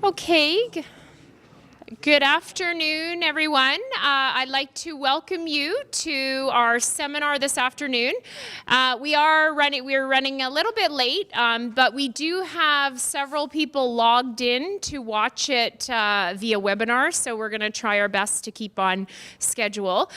Okay. Good afternoon, everyone. I'd like to welcome you to our seminar this afternoon. We're running a little bit late, but we do have several people logged in to watch it via webinar, so we're going to try our best to keep on schedule.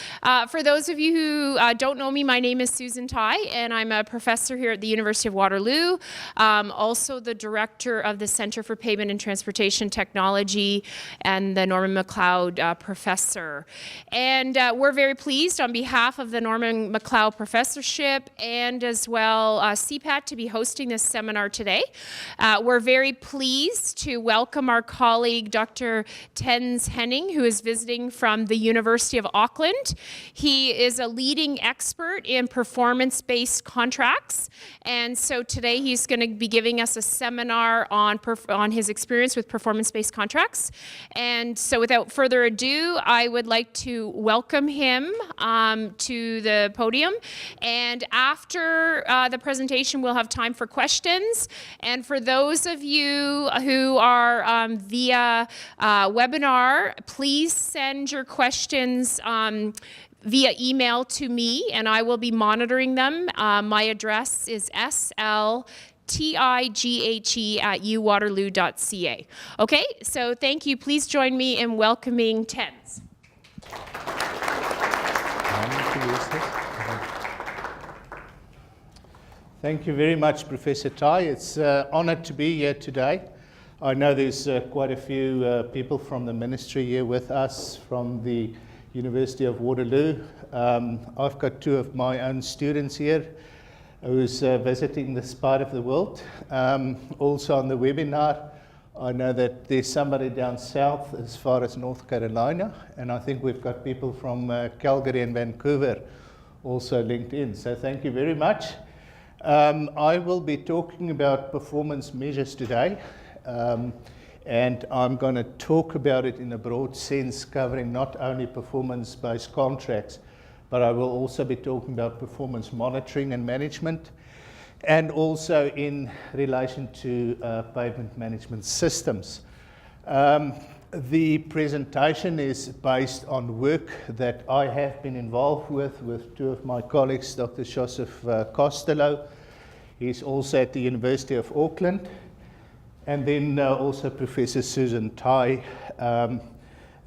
For those of you who don't know me, my name is Susan Tai, and I'm a professor here at the University of Waterloo, also the director of the Centre for Pavement and Transportation Technology and the Norman McLeod professor. And we're very pleased on behalf of the Norman McLeod professorship and as well CPATT to be hosting this seminar today. We're very pleased to welcome our colleague Dr. Theuns Henning, who is visiting from the University of Auckland. He is a leading expert in performance-based contracts, and so today he's going to be giving us a seminar on his experience with performance-based contracts. And so without further ado, I would like to welcome him to the podium. And after the presentation, we'll have time for questions. And for those of you who are via webinar, please send your questions via email to me, and I will be monitoring them. My address is sltighe@uwaterloo.ca. Okay, so thank you. Please join me in welcoming Theuns. Thank you very much, Professor Tai. It's an honor to be here today. I know there's quite a few people from the ministry here with us from the University of Waterloo. I've got two of my own students here who's visiting this part of the world. Also on the webinar, I know that there's somebody down south as far as North Carolina, and I think we've got people from Calgary and Vancouver also linked in. So thank you very much. I will be talking about performance measures today, and I'm going to talk about it in a broad sense, covering not only performance-based contracts, but I will also be talking about performance monitoring and management, and also in relation to pavement management systems. The presentation is based on work that I have been involved with two of my colleagues, Dr. Joseph Costello. He's also at the University of Auckland, and then also Professor Susan Tai,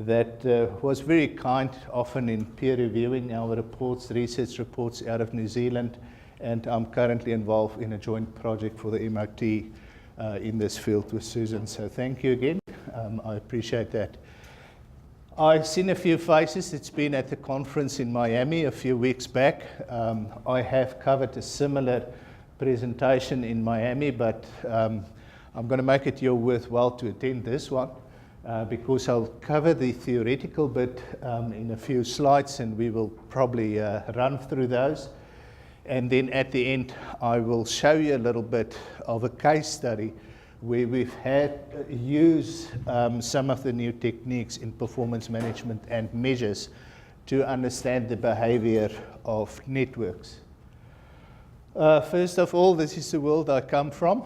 that was very kind, often in peer reviewing our reports, research reports out of New Zealand, and I'm currently involved in a joint project for the MOT in this field with Susan. So thank you again. I appreciate that. I've seen a few faces. It's been at the conference in Miami a few weeks back. I have covered a similar presentation in Miami, but I'm going to make it your worthwhile to attend this one. Because I'll cover the theoretical bit in a few slides, and we will probably run through those. And then at the end, I will show you a little bit of a case study where we've had use some of the new techniques in performance management and measures to understand the behavior of networks. First of all, this is the world I come from.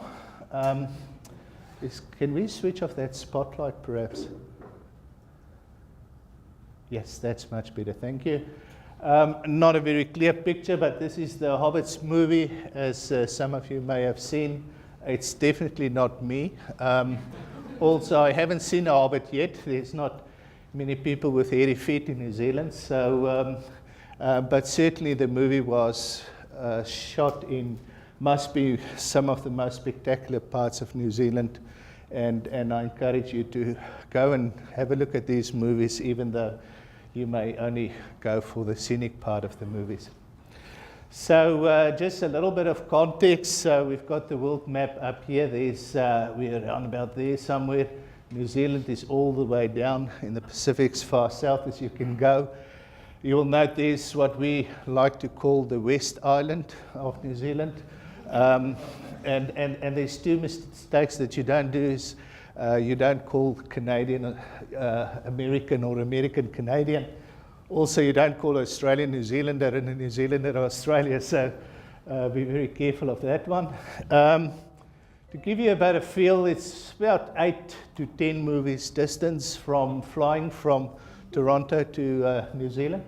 Can we switch off that spotlight, perhaps? Yes, that's much better. Thank you. Not a very clear picture, but this is the Hobbit's movie, as some of you may have seen. It's definitely not me. Also, I haven't seen a Hobbit yet. There's not many people with hairy feet in New Zealand. So, but certainly the movie was shot in, must be some of the most spectacular parts of New Zealand. And I encourage you to go and have a look at these movies, even though you may only go for the scenic part of the movies. So just a little bit of context. So we've got the world map up here. We're around about there somewhere. New Zealand is all the way down in the Pacific, as far south as you can go. You will note there's what we like to call the West Island of New Zealand. And there's two mistakes that you don't do is you don't call Canadian American or American Canadian. Also, you don't call Australian New Zealander and a New Zealander Australia, so be very careful of that one. To give you about a feel, it's about 8 to 10 movies distance from flying from Toronto to New Zealand.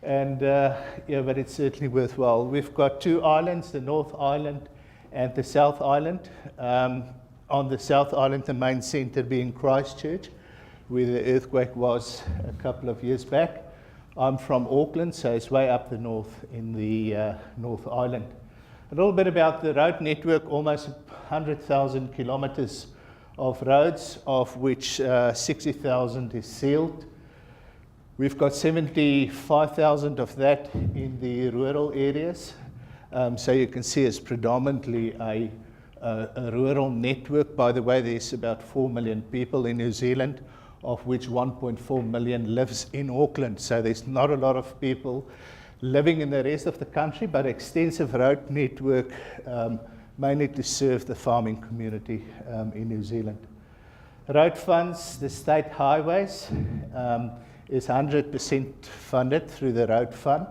And yeah, but it's certainly worthwhile. We've got 2 islands, the North Island and the South Island. On the South Island, the main centre being Christchurch, where the earthquake was a couple of years back. I'm from Auckland, so it's way up the north in the North Island. A little bit about the road network, almost 100,000 kilometres of roads, of which 60,000 is sealed. We've got 75,000 of that in the rural areas. So you can see it's predominantly a rural network. By the way, there's about 4 million people in New Zealand, of which 1.4 million lives in Auckland. So there's not a lot of people living in the rest of the country, but extensive road network, mainly to serve the farming community in New Zealand. Road funds, the state highways is 100% funded through the road fund,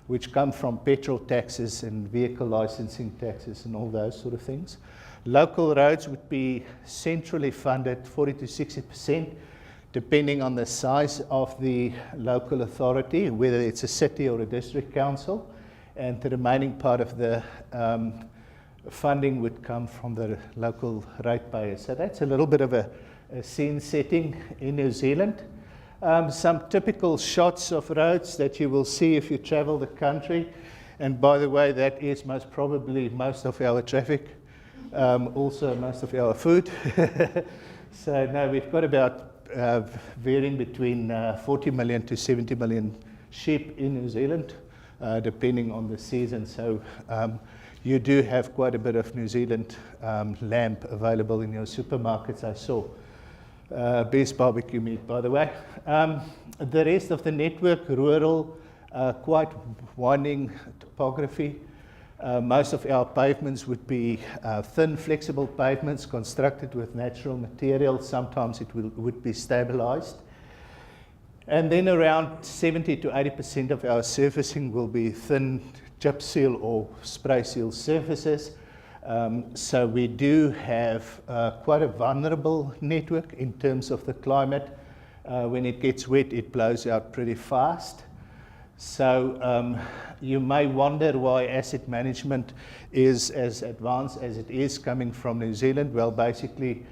which come from petrol taxes and vehicle licensing taxes and all those sort of things. Local roads would be centrally funded 40 to 60%, depending on the size of the local authority, whether it's a city or a district council, and the remaining part of the funding would come from the local ratepayers. So that's a little bit of a scene setting in New Zealand. Some typical shots of roads that you will see if you travel the country, and by the way, that is most probably most of our traffic, also most of our food. So no, we've got about varying between 40 million to 70 million sheep in New Zealand, depending on the season. So you do have quite a bit of New Zealand lamb available in your supermarkets, I saw. Best barbecue meat, by the way. The rest of the network, rural, quite winding topography. Most of our pavements would be thin, flexible pavements constructed with natural materials. Sometimes it would be stabilized. And then around 70 to 80% of our surfacing will be thin chip seal or spray seal surfaces. So we do have quite a vulnerable network in terms of the climate. When it gets wet, it blows out pretty fast. So you may wonder why asset management is as advanced as it is coming from New Zealand. Well, basically,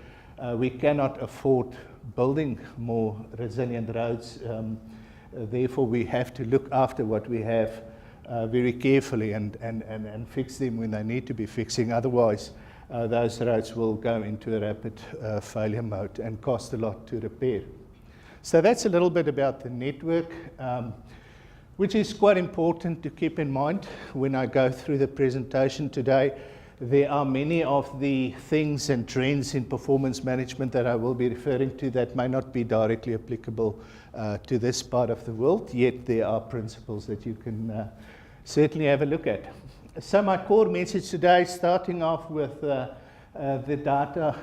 we cannot afford building more resilient roads. Therefore, we have to look after what we have very carefully and fix them when they need to be fixing. Otherwise, those roads will go into a rapid failure mode and cost a lot to repair. So that's a little bit about the network, which is quite important to keep in mind when I go through the presentation today. There are many of the things and trends in performance management that I will be referring to that may not be directly applicable to this part of the world, yet there are principles that you can certainly have a look at. So my core message today, starting off with the data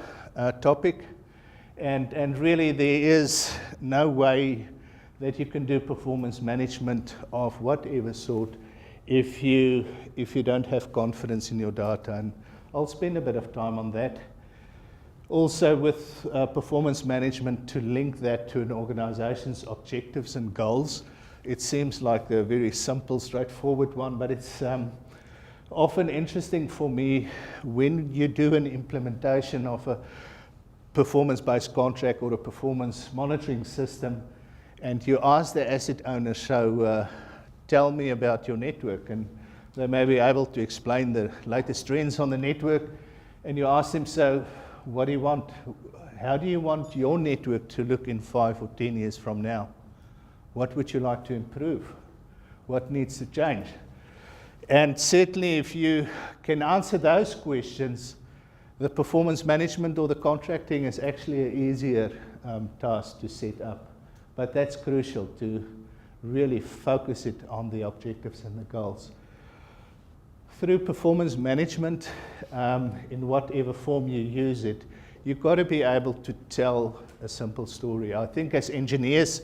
topic, and really there is no way that you can do performance management of whatever sort if you don't have confidence in your data, and I'll spend a bit of time on that. Also with performance management, to link that to an organization's objectives and goals. It seems like a very simple, straightforward one, but it's often interesting for me when you do an implementation of a performance-based contract or a performance monitoring system, and you ask the asset owner, so tell me about your network, and they may be able to explain the latest trends on the network, and you ask them, so what do you want? How do you want your network to look in 5 or 10 years from now? What would you like to improve? What needs to change? And certainly if you can answer those questions, the performance management or the contracting is actually an easier task to set up. But that's crucial to really focus it on the objectives and the goals. Through performance management, in whatever form you use it, you've got to be able to tell a simple story. I think as engineers,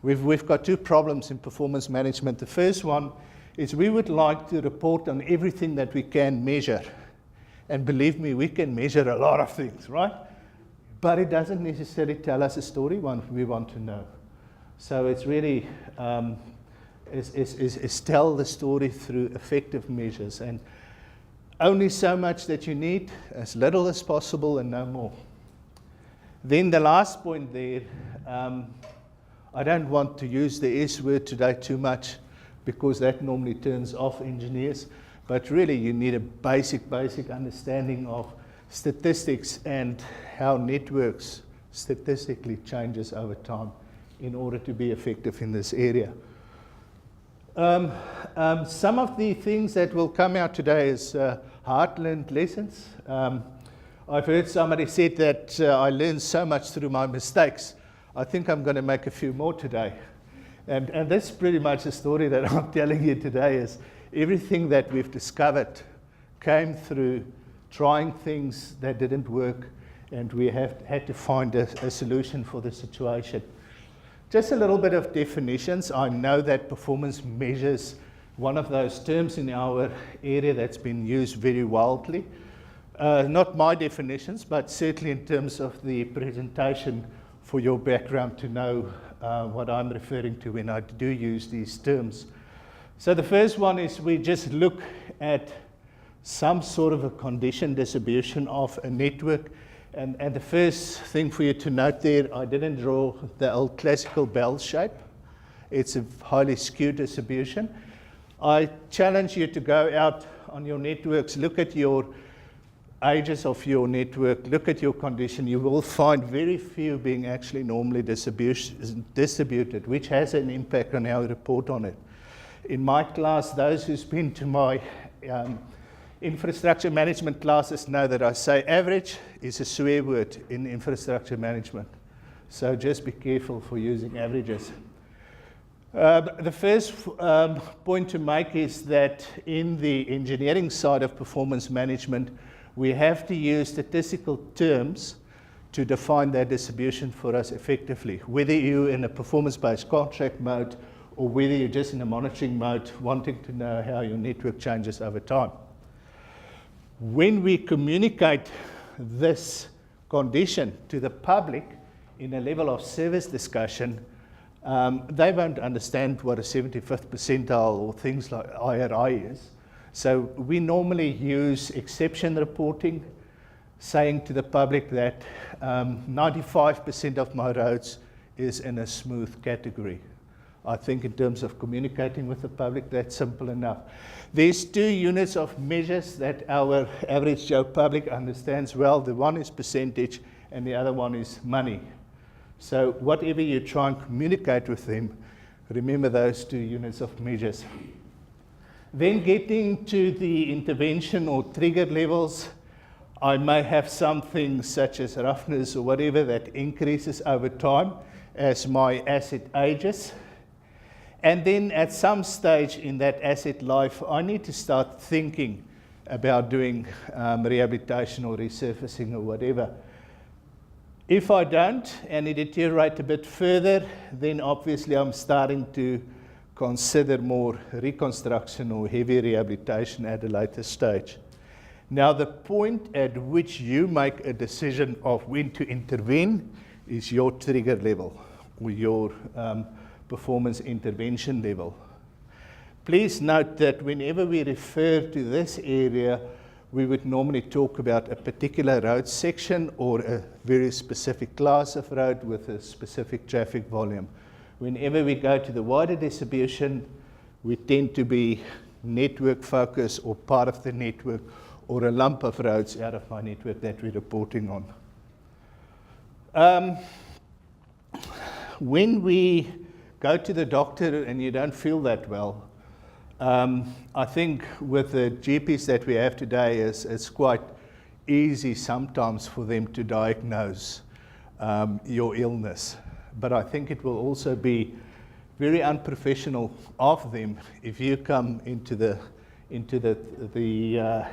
we've got 2 problems in performance management. The first one is we would like to report on everything that we can measure. And believe me, we can measure a lot of things, right? But it doesn't necessarily tell us a story we want to know. So it's really is tell the story through effective measures, and only so much that you need, as little as possible and no more. Then the last point there, I don't want to use the S word today too much because that normally turns off engineers, but really you need a basic understanding of statistics and how networks statistically changes over time in order to be effective in this area. Some of the things that will come out today is hard-learned lessons. I've heard somebody said that I learned so much through my mistakes. I think I'm going to make a few more today. And that's pretty much the story that I'm telling you today, is everything that we've discovered came through trying things that didn't work, and we had to find a solution for the situation. Just a little bit of definitions. I know that performance measures one of those terms in our area that's been used very wildly. Not my definitions, but certainly in terms of the presentation for your background to know what I'm referring to when I do use these terms. So the first one is we just look at some sort of a condition distribution of a network. And the first thing for you to note there, I didn't draw the old classical bell shape. It's a highly skewed distribution. I challenge you to go out on your networks, look at your ages of your network, look at your condition. You will find very few being actually normally distributed, which has an impact on how we report on it. In my class, those who's been to my infrastructure management classes know that I say average is a swear word in infrastructure management. So just be careful for using averages. The first point to make is that in the engineering side of performance management, we have to use statistical terms to define that distribution for us effectively, whether you're in a performance-based contract mode or whether you're just in a monitoring mode, wanting to know how your network changes over time. When we communicate this condition to the public in a level of service discussion, they won't understand what a 75th percentile or things like IRI is. So we normally use exception reporting, saying to the public that 95% of my roads is in a smooth category. I think in terms of communicating with the public, that's simple enough. There's two units of measures that our average Joe public understands well. The one is percentage and the other one is money. So whatever you try and communicate with them, remember those two units of measures. Then getting to the intervention or trigger levels, I may have something such as roughness or whatever that increases over time as my asset ages. And then at some stage in that asset life, I need to start thinking about doing rehabilitation or resurfacing or whatever. If I don't, and it deteriorates a bit further, then obviously I'm starting to consider more reconstruction or heavy rehabilitation at a later stage. Now, the point at which you make a decision of when to intervene is your trigger level or your performance intervention level. Please note that whenever we refer to this area, we would normally talk about a particular road section or a very specific class of road with a specific traffic volume. Whenever we go to the wider distribution, we tend to be network focused or part of the network or a lump of roads out of my network that we're reporting on. When we go to the doctor and you don't feel that well, I think with the GPs that we have today, it's quite easy sometimes for them to diagnose your illness. But I think it will also be very unprofessional of them if you come into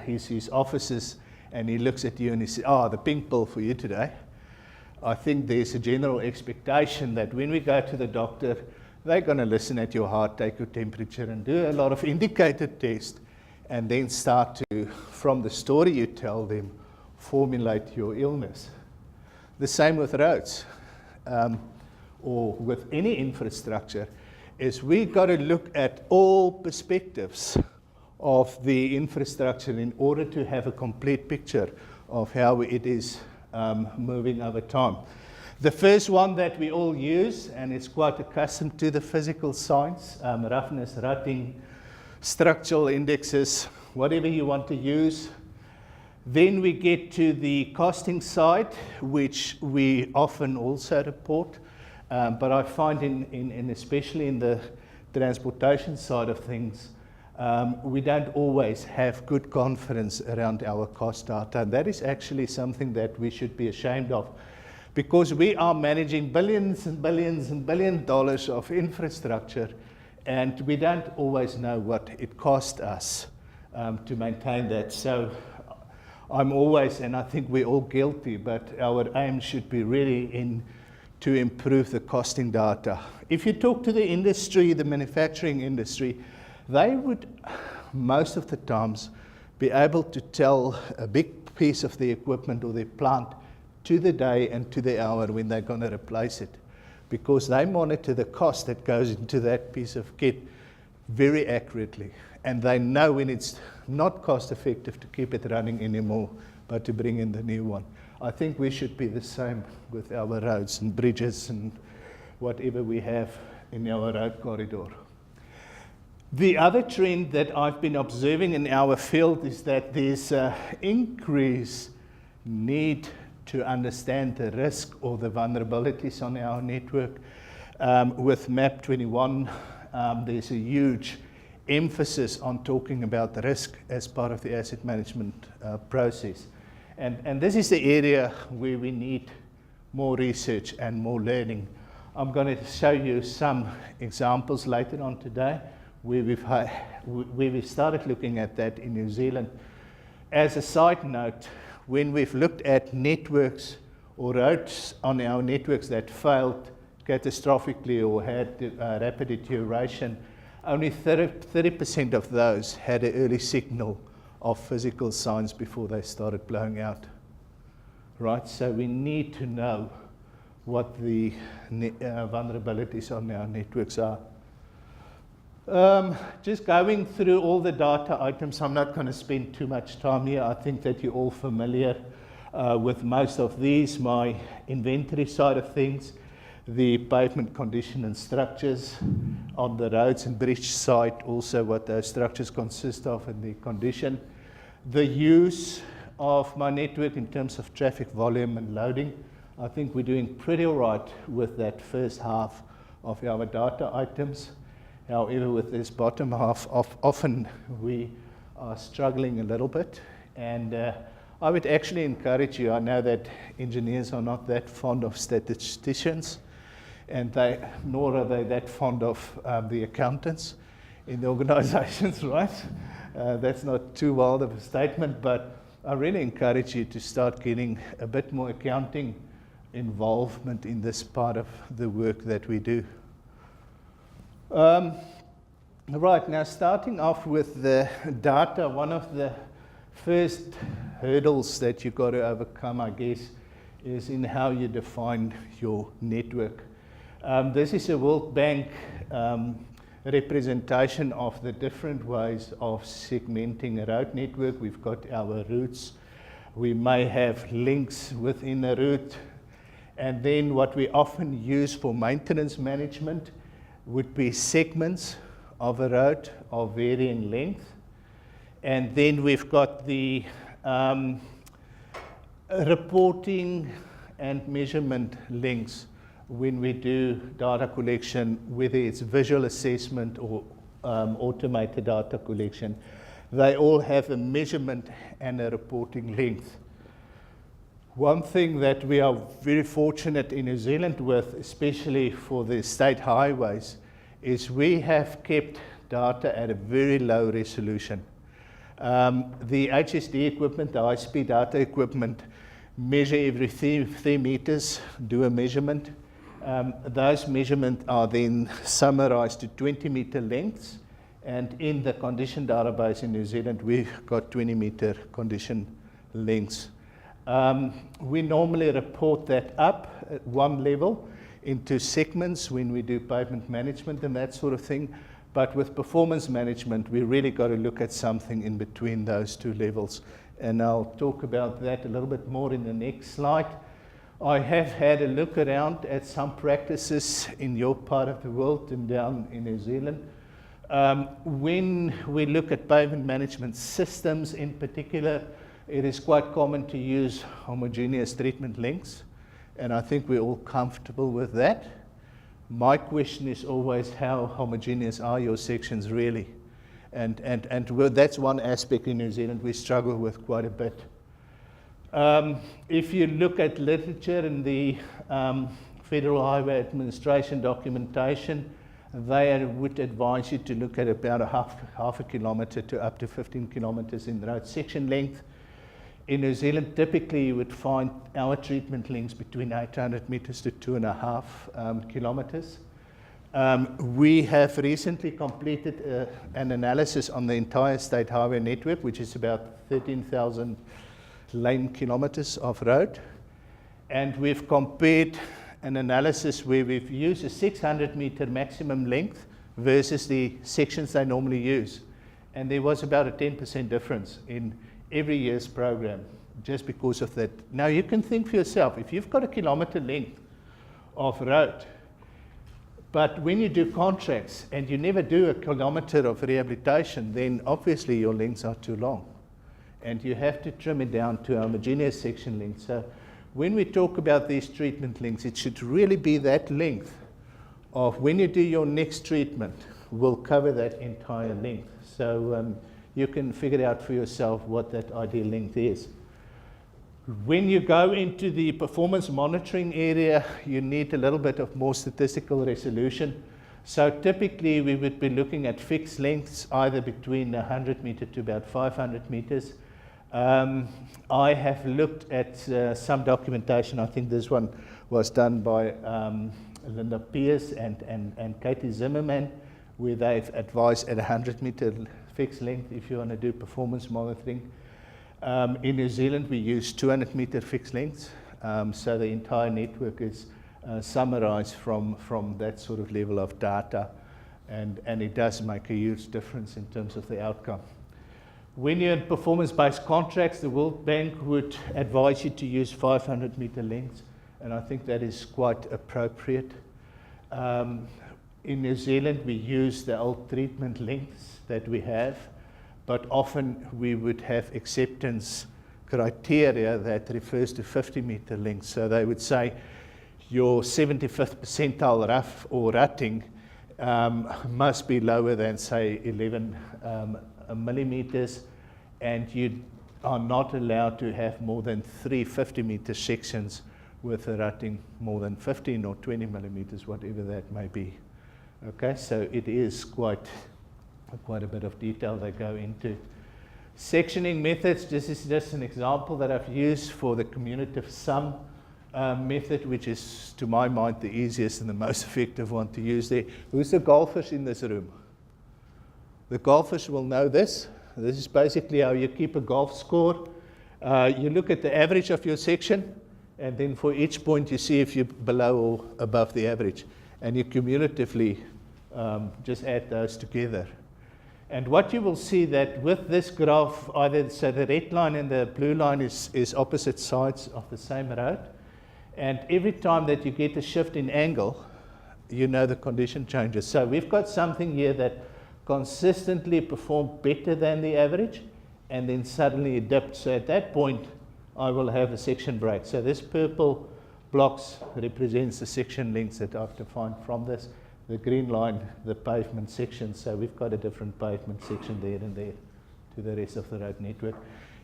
his offices and he looks at you and he says, the pink pill for you today. I think there's a general expectation that when we go to the doctor, they're going to listen at your heart, take your temperature, and do a lot of indicator tests, and then start to from the story you tell them, formulate your illness. The same with roads, or with any infrastructure, is we got to look at all perspectives of the infrastructure in order to have a complete picture of how it is moving over time. The first one that we all use, and it's quite accustomed to the physical science, roughness, rutting, structural indexes, whatever you want to use. Then we get to the costing side, which we often also report, but I find especially in the transportation side of things, we don't always have good confidence around our cost data. And that is actually something that we should be ashamed of, because we are managing billions and billions and billion dollars of infrastructure, and we don't always know what it cost us to maintain that. So I'm always, and I think we're all guilty, but our aim should be really to improve the costing data. If you talk to the industry, the manufacturing industry, they would most of the times be able to tell a big piece of the equipment or the plant to the day and to the hour when they're going to replace it, because they monitor the cost that goes into that piece of kit very accurately. And they know when it's not cost effective to keep it running anymore, but to bring in the new one. I think we should be the same with our roads and bridges and whatever we have in our road corridor. The other trend that I've been observing in our field is that there's an increased need to understand the risk or the vulnerabilities on our network. With MAP 21, there's a huge emphasis on talking about the risk as part of the asset management process. And this is the area where we need more research and more learning. I'm going to show you some examples later on today where we've started looking at that in New Zealand. As a side note, when we've looked at networks or roads on our networks that failed catastrophically or had rapid deterioration, only 30% of those had an early signal of physical signs before they started blowing out. Right, so we need to know what the vulnerabilities on our networks are. Just going through all the data items, I'm not going to spend too much time here. I think that you're all familiar with most of these. My inventory side of things, the pavement condition and structures on the roads and bridge side, also what those structures consist of and the condition. The use of my network in terms of traffic volume and loading. I think we're doing pretty all right with that first half of our data items. However, with this bottom half, often we are struggling a little bit. And I would actually encourage you, I know that engineers are not that fond of statisticians, and nor are they that fond of the accountants in the organizations, right? That's not too wild of a statement, but I really encourage you to start getting a bit more accounting involvement in this part of the work that we do. Right, now starting off with the data, one of the first hurdles that you've got to overcome, I guess, is in how you define your network. This is a World Bank representation of the different ways of segmenting a road network. We've got our routes. We may have links within a route. And then what we often use for maintenance management would be segments of a road of varying length. And then we've got the reporting and measurement links when we do data collection, whether it's visual assessment or automated data collection. They all have a measurement and a reporting length. One thing that we are very fortunate in New Zealand with, especially for the state highways, is we have kept data at a very low resolution. The HSD equipment, the high-speed data equipment, measure every 3 meters, do a measurement. Those measurements are then summarized to 20-meter lengths, And in the condition database in New Zealand, we've got 20-meter condition lengths. We normally report that up at one level into segments when we do pavement management and that sort of thing. But with performance management, we really got to look at something in between those two levels. And I'll talk about that a little bit more in the next slide. I have had a look around at some practices in your part of the world and down in New Zealand. When we look at pavement management systems in particular, it is quite common to use homogeneous treatment lengths, and I think we're all comfortable with that. My question is always, how homogeneous are your sections really? And that's one aspect in New Zealand we struggle with quite a bit. If you look at literature in the Federal Highway Administration documentation, they would advise you to look at about half a kilometre to up to 15 kilometres in road section length. In New Zealand, typically you would find our treatment lengths between 800 metres to 2.5 kilometres. We have recently completed an analysis on the entire state highway network, which is about 13,000 lane kilometres of road. And we've compared an analysis where we've used a 600 metre maximum length versus the sections they normally use. And there was about a 10% difference in every year's program just because of that. Now you can think for yourself, if you've got a kilometre length of road, but when you do contracts and you never do a kilometre of rehabilitation, then obviously your lengths are too long. And you have to trim it down to a homogeneous section length. So when we talk about these treatment lengths, it should really be that length of when you do your next treatment will cover that entire length. So you can figure out for yourself what that ideal length is. When you go into the performance monitoring area, you need a little bit of more statistical resolution. So typically we would be looking at fixed lengths, either between 100 metres to about 500 metres. I have looked at some documentation. I think this one was done by Linda Pierce and Katie Zimmerman, where they've advised at 100 metre fixed length if you want to do performance monitoring. In New Zealand, we use 200 metre fixed lengths, so the entire network is summarised from that sort of level of data, and it does make a huge difference in terms of the outcome. When you're in performance-based contracts, the World Bank would advise you to use 500 metre lengths, and I think that is quite appropriate. In New Zealand, we use the old treatment lengths that we have, but often we would have acceptance criteria that refers to 50 metre lengths. So they would say your 75th percentile rough or rutting must be lower than, say, 11 millimetres, and you are not allowed to have more than 3 50-metre sections with a rutting more than 15 or 20 millimetres, whatever that may be. Okay, so it is quite a bit of detail they go into. Sectioning methods, this is just an example that I've used for the cumulative sum method, which is, to my mind, the easiest and the most effective one to use there. Who's the golfers in this room? The golfers will know this. This is basically how you keep a golf score. You look at the average of your section, and then for each point you see if you're below or above the average. And you cumulatively just add those together. And what you will see that with this graph, either so the red line and the blue line is opposite sides of the same road. And every time that you get a shift in angle, you know the condition changes. So we've got something here that consistently performed better than the average, and then suddenly it dipped. So at that point, I will have a section break. So this purple blocks represents the section lengths that I've defined from this. The green line, the pavement section. So we've got a different pavement section there and there to the rest of the road network.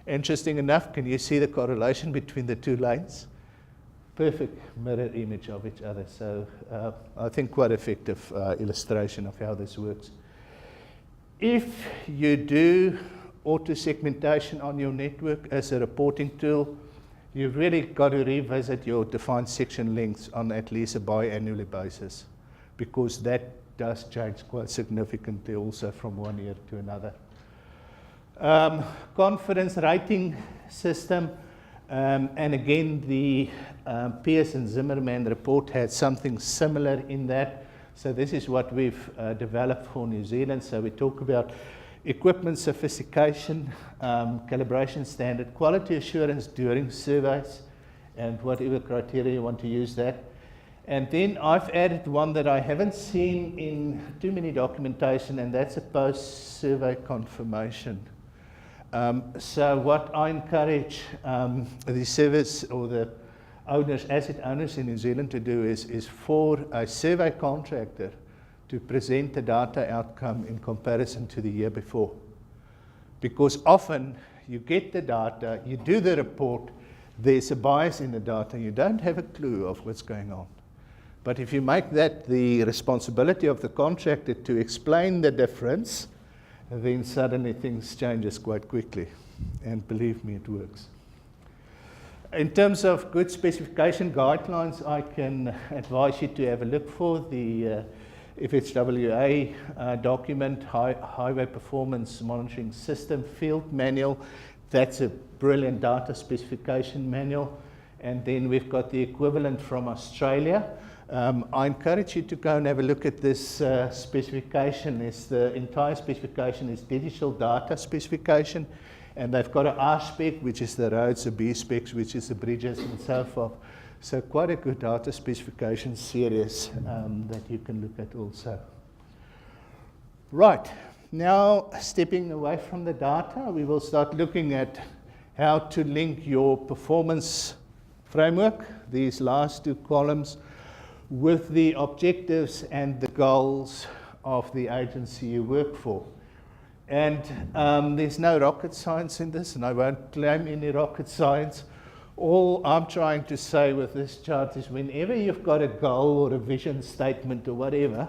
Interesting enough, can you see the correlation between the two lanes? Perfect mirror image of each other. So I think quite effective illustration of how this works. If you do auto-segmentation on your network as a reporting tool, you've really got to revisit your defined section lengths on at least a biannual basis, because that does change quite significantly also from one year to another. Confidence rating system, and again the Pearson Zimmerman report had something similar in that. So this is what we've developed for New Zealand. So we talk about equipment sophistication, calibration standard, quality assurance during surveys, and whatever criteria you want to use that. And then I've added one that I haven't seen in too many documentation, and that's a post-survey confirmation. So what I encourage the service or the owners, asset owners in New Zealand to do is for a survey contractor to present the data outcome in comparison to the year before. Because often you get the data, you do the report, there's a bias in the data, you don't have a clue of what's going on. But if you make that the responsibility of the contractor to explain the difference, then suddenly things changes quite quickly. And believe me, it works. In terms of good specification guidelines, I can advise you to have a look for the FHWA document, Highway Performance Monitoring System Field Manual. That's a brilliant data specification manual. And then we've got the equivalent from Australia. I encourage you to go and have a look at this specification. The entire specification is digital data specification. And they've got an R spec, which is the roads, a B specs, which is the bridges, and so forth. So quite a good data specification series that you can look at also. Right, now stepping away from the data, we will start looking at how to link your performance framework, these last two columns, with the objectives and the goals of the agency you work for. And there's no rocket science in this, and I won't claim any rocket science. All I'm trying to say with this chart is whenever you've got a goal or a vision statement or whatever,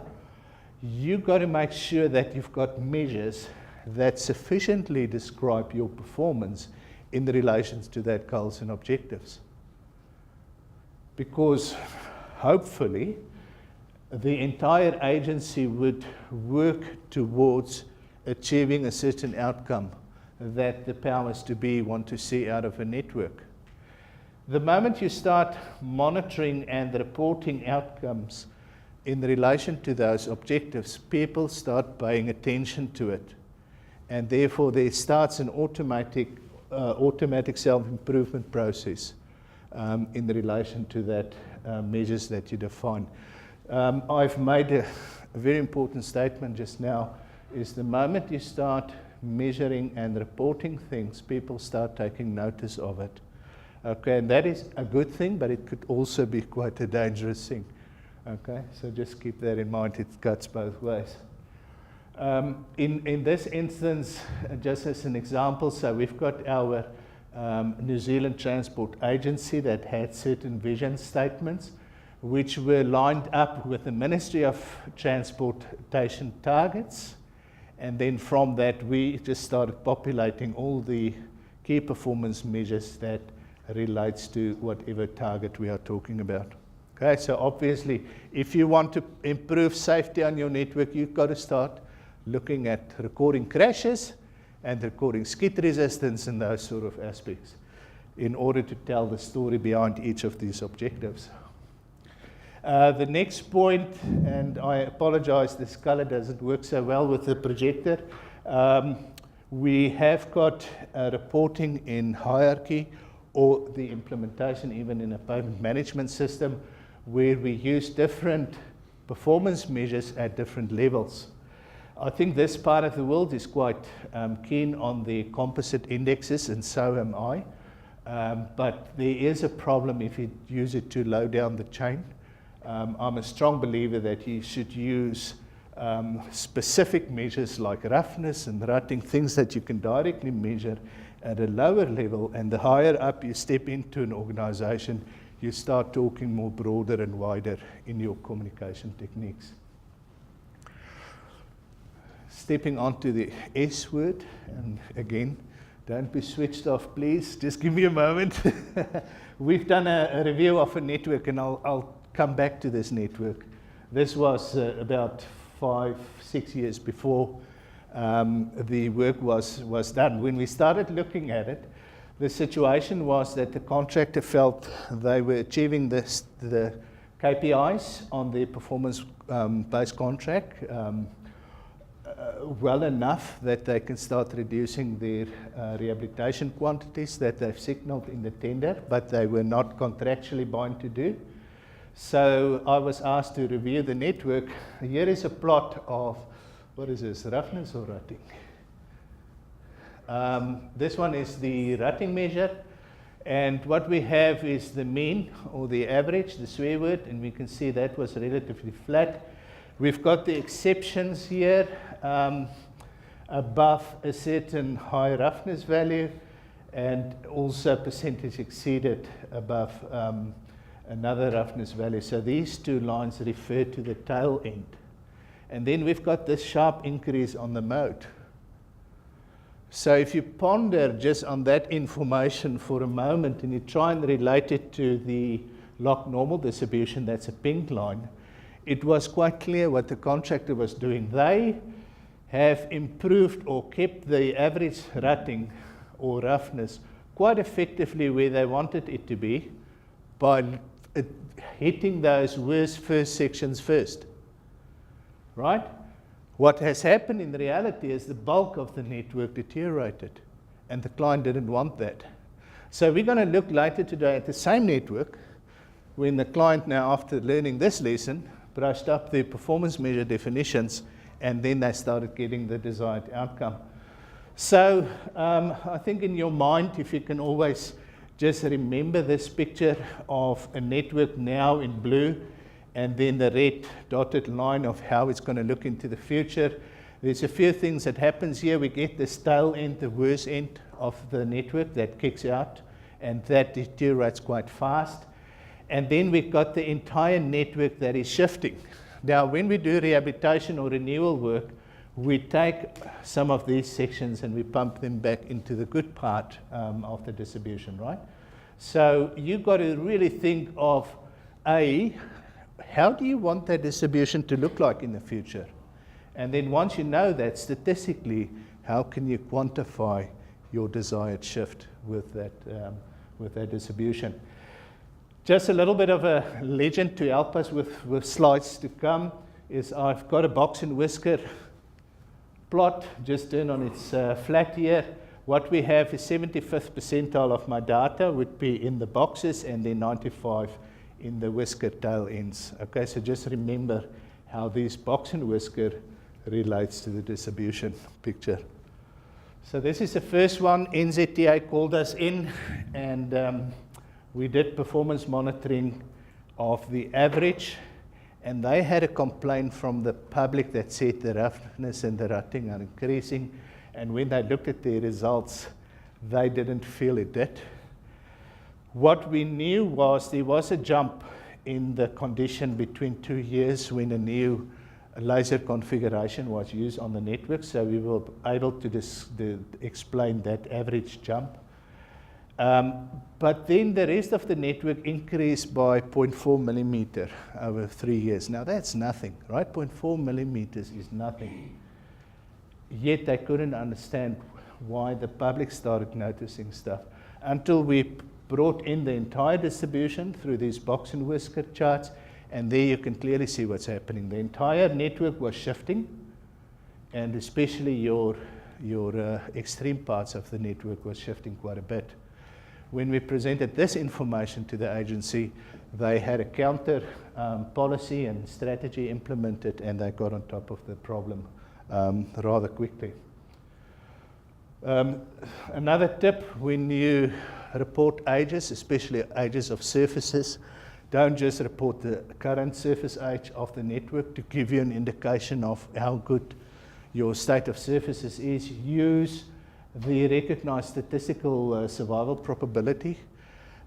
you've got to make sure that you've got measures that sufficiently describe your performance in relation to that goals and objectives. Because hopefully the entire agency would work towards achieving a certain outcome that the powers to be want to see out of a network. The moment you start monitoring and reporting outcomes in relation to those objectives, people start paying attention to it. And therefore there starts an automatic self-improvement process in relation to that measures that you define. I've made a very important statement just now, is the moment you start measuring and reporting things, people start taking notice of it. Okay, and that is a good thing, but it could also be quite a dangerous thing. Okay, so just keep that in mind, it cuts both ways. In this instance, just as an example, so we've got our New Zealand Transport Agency that had certain vision statements, which were lined up with the Ministry of Transportation targets. And then from that, we just started populating all the key performance measures that relates to whatever target we are talking about. Okay, so obviously, if you want to improve safety on your network, you've got to start looking at recording crashes and recording skid resistance and those sort of aspects in order to tell the story behind each of these objectives. The next point, and I apologize, this color doesn't work so well with the projector. We have got reporting in hierarchy or the implementation even in a payment management system where we use different performance measures at different levels. I think this part of the world is quite keen on the composite indexes, and so am I. But there is a problem if you use it too low down the chain. I'm a strong believer that you should use specific measures like roughness and rutting, things that you can directly measure at a lower level, and the higher up you step into an organization, you start talking more broader and wider in your communication techniques. Stepping onto the S word, and again, don't be switched off, please. Just give me a moment. We've done a review of a network, and I'll come back to this network. This was about 5, 6 years before the work was done. When we started looking at it, the situation was that the contractor felt they were achieving the KPIs on the performance-based contract well enough that they can start reducing their rehabilitation quantities that they've signaled in the tender, but they were not contractually bound to do. So I was asked to review the network. Here is a plot of, what is this, roughness or rutting? This one is the rutting measure, and what we have is the mean or the average, the swear word, and we can see that was relatively flat. We've got the exceptions here above a certain high roughness value, and also percentage exceeded above another roughness value. So these two lines refer to the tail end. And then we've got this sharp increase on the mode. So if you ponder just on that information for a moment and you try and relate it to the log normal distribution, that's a pink line, it was quite clear what the contractor was doing. They have improved or kept the average rutting or roughness quite effectively where they wanted it to be by hitting those worst first sections first, right? What has happened in reality is the bulk of the network deteriorated, and the client didn't want that. So we're going to look later today at the same network when the client now, after learning this lesson, brushed up the performance measure definitions, and then they started getting the desired outcome. So I think in your mind, if you can always just remember this picture of a network now in blue, and then the red dotted line of how it's going to look into the future. There's a few things that happens here. We get this tail end, the worst end of the network that kicks out, and that deteriorates quite fast. And then we've got the entire network that is shifting. Now, when we do rehabilitation or renewal work, we take some of these sections and we pump them back into the good part of the distribution, right? So you've got to really think of how do you want that distribution to look like in the future? And then once you know that statistically, how can you quantify your desired shift with that distribution? Just a little bit of a legend to help us with slides to come is I've got a box and whisker plot just turned on its flat here. What we have is 75th percentile of my data would be in the boxes, and then 95 in the whisker tail ends. Okay, so just remember how this box and whisker relates to the distribution picture. So this is the first one. NZTA called us in, and we did performance monitoring of the average, and they had a complaint from the public that said the roughness and the rutting are increasing, and when they looked at their results, they didn't feel it did. What we knew was there was a jump in the condition between 2 years when a new laser configuration was used on the network, so we were able to explain that average jump. But then the rest of the network increased by 0.4 millimeter over 3 years. Now that's nothing, right? 0.4 millimeters is nothing. Yet they couldn't understand why the public started noticing stuff until we brought in the entire distribution through these box and whisker charts, and there you can clearly see what's happening. The entire network was shifting, and especially your extreme parts of the network was shifting quite a bit. When we presented this information to the agency, they had a counter policy and strategy implemented, and they got on top of the problem rather quickly. Another tip, when you report ages, especially ages of surfaces, don't just report the current surface age of the network to give you an indication of how good your state of surfaces is. Use the recognized statistical survival probability,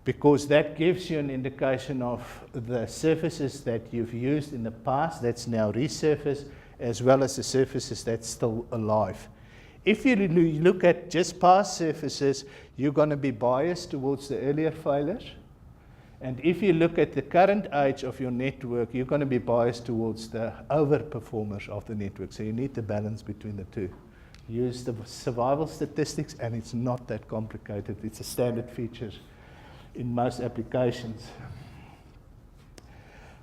because that gives you an indication of the surfaces that you've used in the past that's now resurfaced, as well as the surfaces that's still alive. If you look at just past surfaces, you're going to be biased towards the earlier failures, And if you look at the current age of your network, you're going to be biased towards the overperformers of the network. So you need the balance between the two. Use the survival statistics, and it's not that complicated. It's a standard feature in most applications.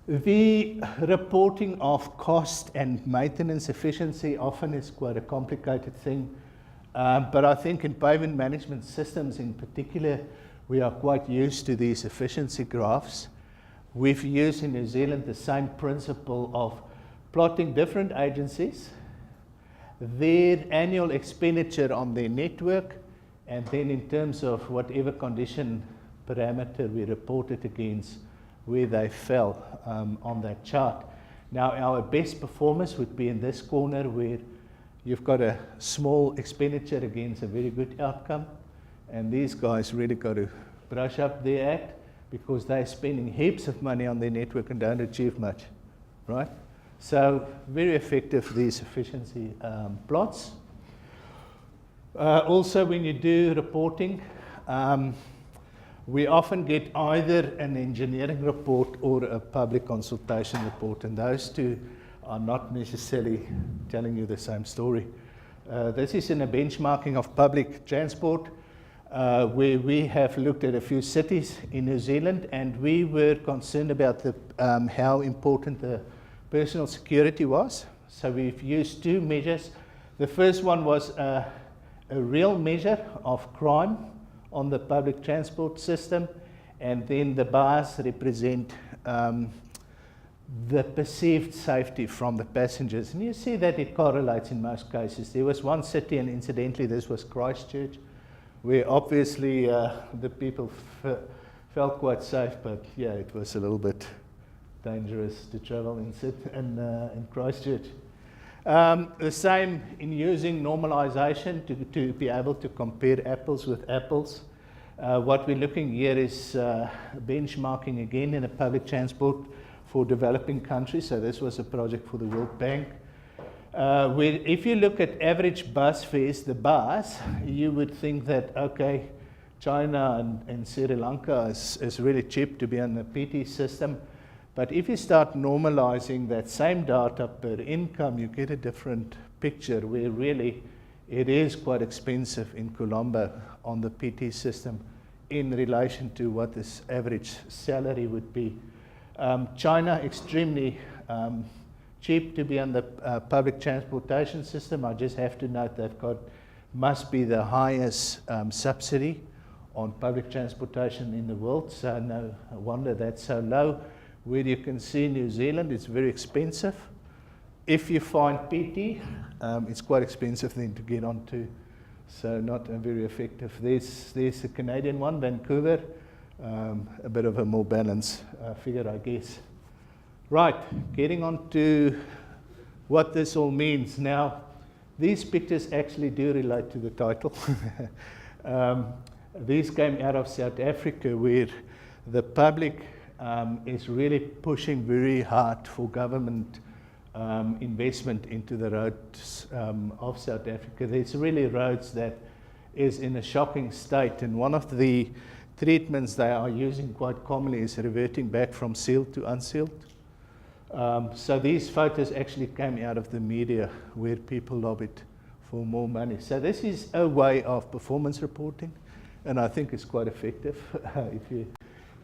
The reporting of cost and maintenance efficiency often is quite a complicated thing. But I think in pavement management systems in particular, we are quite used to these efficiency graphs. We've used in New Zealand the same principle of plotting different agencies, their annual expenditure on their network, and then in terms of whatever condition parameter we reported against, where they fell on that chart. Now, our best performance would be in this corner where you've got a small expenditure against a very good outcome. And these guys really got to brush up their act because they're spending heaps of money on their network and don't achieve much, right? So very effective, these efficiency plots. Also, when you do reporting, we often get either an engineering report or a public consultation report, and those two are not necessarily telling you the same story. This is in a benchmarking of public transport, where we have looked at a few cities in New Zealand, and we were concerned about how important the personal security was. So we've used two measures. The first one was a real measure of crime on the public transport system, and then the bars represent the perceived safety from the passengers. And you see that it correlates in most cases. There was one city, and incidentally this was Christchurch, where obviously the people felt quite safe, but yeah, it was a little bit dangerous to travel in Christchurch. The same in using normalization to be able to compare apples with apples. What we're looking here is benchmarking again in a public transport for developing countries. So this was a project for the World Bank. Where if you look at average bus fares, the bars, you would think that, okay, China and Sri Lanka is really cheap to be on the PT system. But if you start normalizing that same data per income, you get a different picture where really it is quite expensive in Colombo on the PT system in relation to what this average salary would be. China, extremely cheap to be on the public transportation system. I just have to note they've got, must be the highest subsidy on public transportation in the world, so no wonder that's so low. Where you can see New Zealand, it's very expensive. If you find PT, it's quite expensive then to get onto, so not very effective. There's a Canadian one, Vancouver, a bit of a more balanced figure, I guess. Right, getting on to what this all means. Now, these pictures actually do relate to the title. These came out of South Africa, where the public is really pushing very hard for government investment into the roads of South Africa. There's really roads that is in a shocking state, and one of the treatments they are using quite commonly is reverting back from sealed to unsealed. So these photos actually came out of the media where people lobbied for more money. So this is a way of performance reporting, and I think it's quite effective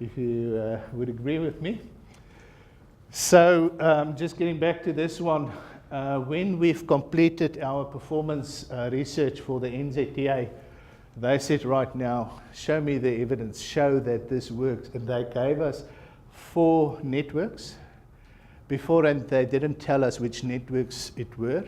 if you would agree with me. So just getting back to this one, when we've completed our performance research for the NZTA, they said, right now, show me the evidence, show that this works. And they gave us 4 networks. Beforehand, they didn't tell us which networks it were.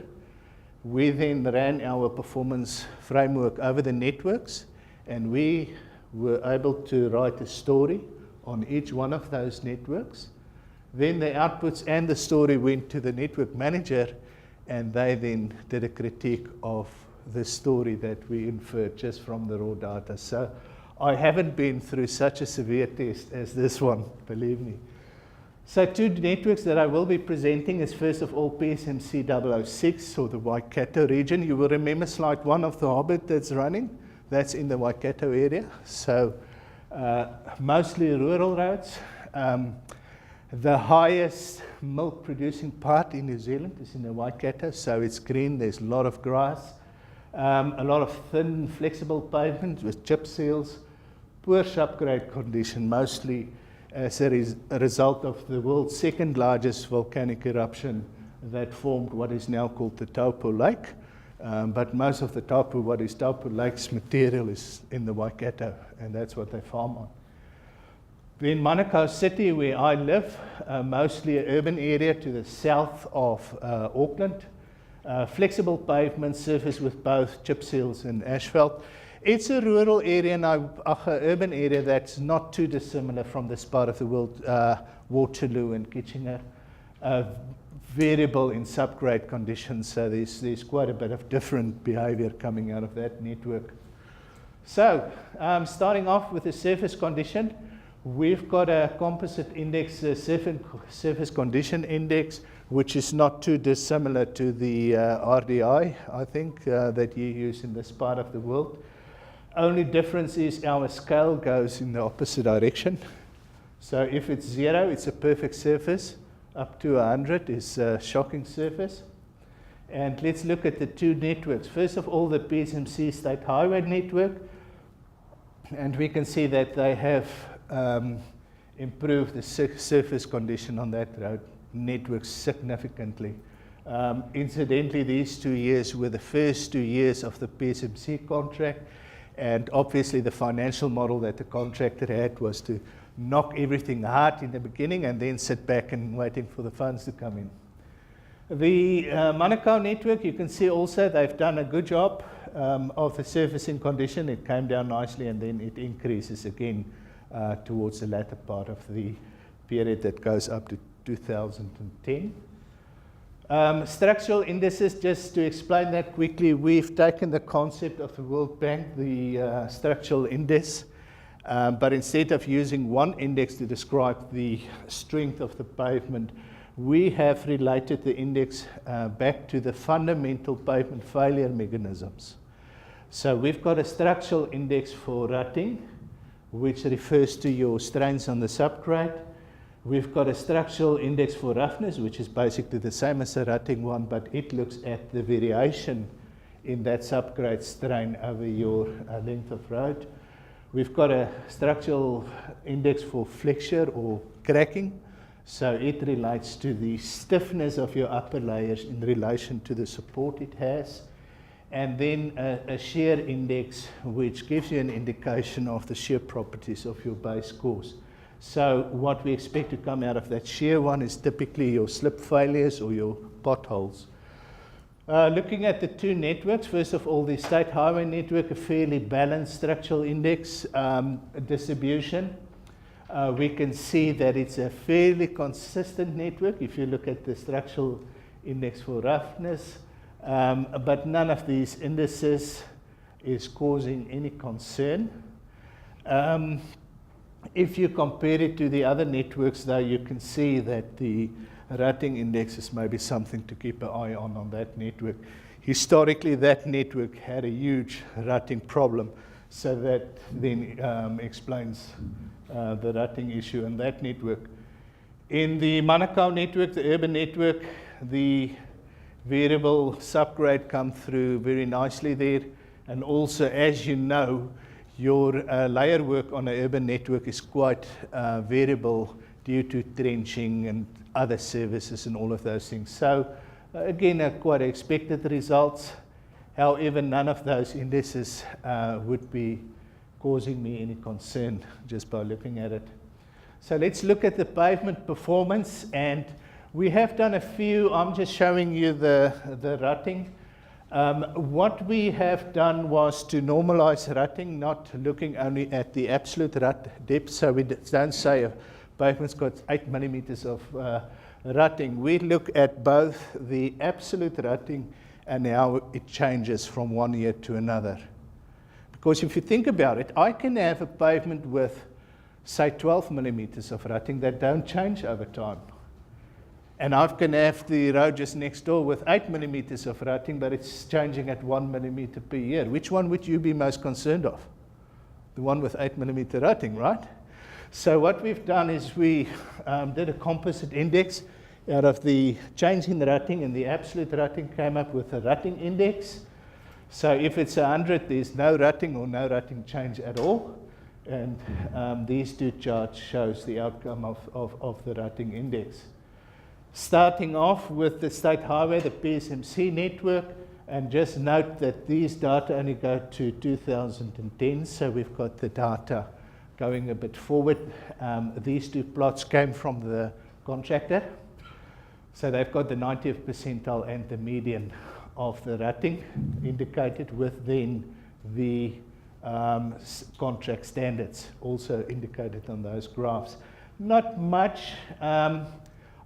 We then ran our performance framework over the networks, and we were able to write a story on each one of those networks. Then the outputs and the story went to the network manager, and they then did a critique of the story that we inferred just from the raw data. So I haven't been through such a severe test as this one, believe me. So 2 networks that I will be presenting is first of all PSMC 006, or the Waikato region. You will remember slide 1 of the Hobbit that's running. That's in the Waikato area. So mostly rural roads. The highest milk producing part in New Zealand is in the Waikato, so it's green, there's a lot of grass, a lot of thin, flexible pavement with chip seals, poor subgrade condition, mostly as a result of the world's second largest volcanic eruption that formed what is now called the Taupo Lake. But most of the what is Taupo Lake's material is in the Waikato, and that's what they farm on. In Manukau City, where I live, mostly an urban area to the south of Auckland, flexible pavement surface with both chip seals and asphalt. It's a rural area and an urban area that's not too dissimilar from this part of the world, Waterloo and Kitchener. Variable in subgrade conditions, so there's quite a bit of different behavior coming out of that network. So, starting off with the surface condition, we've got a composite index, surface condition index, which is not too dissimilar to the RDI, I think, that you use in this part of the world. Only difference is our scale goes in the opposite direction. So if it's 0, it's a perfect surface. Up to 100 is a shocking surface. And let's look at the two networks. First of all, the PSMC State Highway Network. And we can see that they have improved the surface condition on that road network significantly. Incidentally, these 2 years were the first 2 years of the PSMC contract. And obviously, the financial model that the contractor had was to knock everything hard in the beginning and then sit back and waiting for the funds to come in. The Manukau network, you can see also they've done a good job of the surfacing condition. It came down nicely and then it increases again towards the latter part of the period that goes up to 2010. Structural indices, just to explain that quickly, we've taken the concept of the World Bank, the structural index, but instead of using one index to describe the strength of the pavement, we have related the index back to the fundamental pavement failure mechanisms. So we've got a structural index for rutting, which refers to your strains on the subgrade. We've got a structural index for roughness, which is basically the same as a rutting one, but it looks at the variation in that subgrade strain over your length of road. We've got a structural index for flexure or cracking, so it relates to the stiffness of your upper layers in relation to the support it has. And then a shear index, which gives you an indication of the shear properties of your base course. So what we expect to come out of that shear one is typically your slip failures or your potholes. Looking at the two networks, first of all, the State Highway Network, a fairly balanced structural index distribution. We can see that it's a fairly consistent network if you look at the structural index for roughness, but none of these indices is causing any concern. If you compare it to the other networks, though, you can see that the rutting index is maybe something to keep an eye on that network. Historically, that network had a huge rutting problem, so that then explains the rutting issue in that network. In the Manukau network, the urban network, the variable subgrade come through very nicely there. And also, as you know, your layer work on an urban network is quite variable due to trenching and other services and all of those things. So again, quite expected results. However, none of those indices would be causing me any concern just by looking at it. So let's look at the pavement performance, and we have done a few. I'm just showing you the rutting. What we have done was to normalize rutting, not looking only at the absolute rut depth. So we don't say a pavement's got 8 millimeters of rutting. We look at both the absolute rutting and how it changes from one year to another. Because if you think about it, I can have a pavement with, say, 12 millimeters of rutting that don't change over time. And I can have the road just next door with 8 millimeters of rutting, but it's changing at 1 millimeter per year. Which one would you be most concerned of? the one with 8mm rutting, right? So what we've done is we did a composite index out of the change in the rutting, and the absolute rutting came up with a rutting index. So if it's 100, there's no rutting or no rutting change at all. And these two charts shows the outcome of the rutting index. Starting off with the state highway, the PSMC network, and just note that these data only go to 2010, so we've got the data going a bit forward. These two plots came from the contractor, so they've got the 90th percentile and the median of the rutting indicated within the contract standards, also indicated on those graphs. Not much.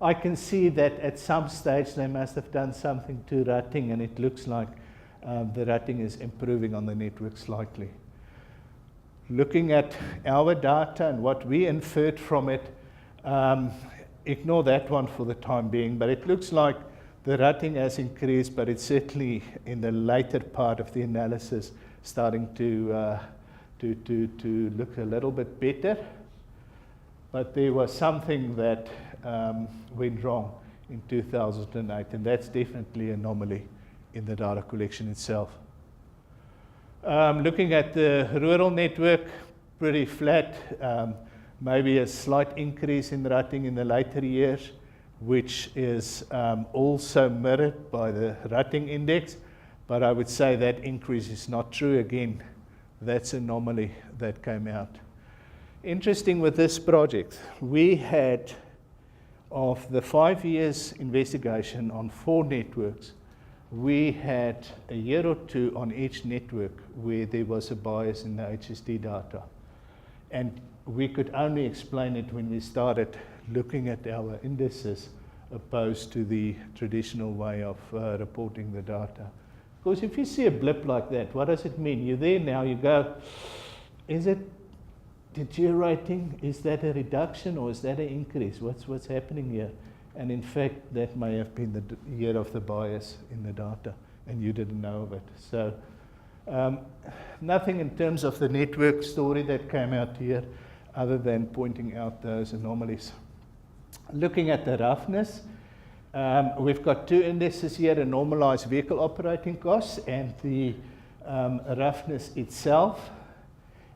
I can see that at some stage they must have done something to rutting, and it looks like the rutting is improving on the network slightly. Looking at our data and what we inferred from it, ignore that one for the time being, but it looks like the rutting has increased, but it's certainly in the later part of the analysis starting to look a little bit better. But there was something that went wrong in 2008, and that's definitely an anomaly in the data collection itself. Looking at the rural network, pretty flat, maybe a slight increase in rutting in the later years, which is also mirrored by the rutting index, but I would say that increase is not true. Again, that's an anomaly that came out. Interesting with this project, we had, of the 5 years investigation on 4 networks, we had a year or 2 on each network where there was a bias in the HSD data. And we could only explain it when we started looking at our indices opposed to the traditional way of reporting the data. Because if you see a blip like that, what does it mean? You're there now, you go, is it deteriorating? Is that a reduction or is that an increase? What's happening here? And in fact, that may have been the year of the bias in the data, and you didn't know of it. So nothing in terms of the network story that came out here, other than pointing out those anomalies. Looking at the roughness, we've got 2 indices here, the normalized vehicle operating costs and the roughness itself.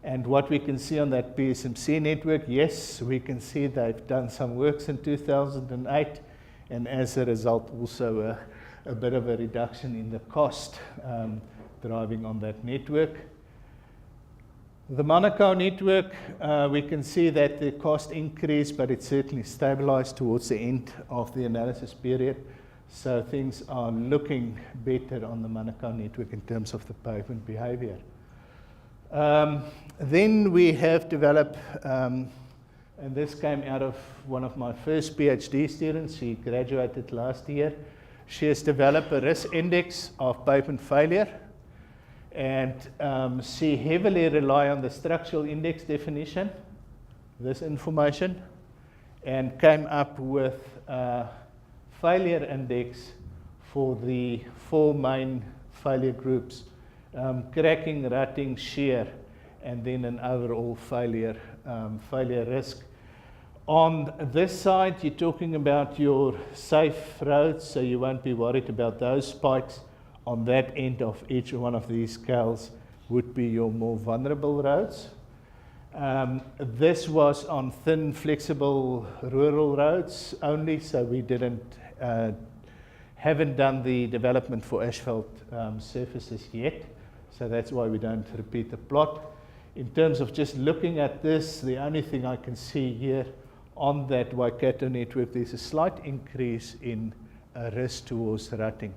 And what we can see on that PSMC network, yes, we can see they've done some works in 2008, and as a result also a bit of a reduction in the cost driving on that network. The Manukau network, we can see that the cost increased, but it certainly stabilized towards the end of the analysis period. So things are looking better on the Manukau network in terms of the pavement behavior. Then we have developed, and this came out of one of my first PhD students. She graduated last year. She has developed a risk index of pavement failure, and she heavily relied on the structural index definition, this information, and came up with a failure index for the 4 main failure groups. Cracking, rutting, shear, and then an overall failure risk. On this side, you're talking about your safe roads, so you won't be worried about those spikes. On that end of each one of these scales would be your more vulnerable roads. This was on thin, flexible rural roads only, so we haven't done the development for asphalt surfaces yet. So that's why we don't repeat the plot. In terms of just looking at this, the only thing I can see here on that Waikato network, there's a slight increase in risk towards rutting.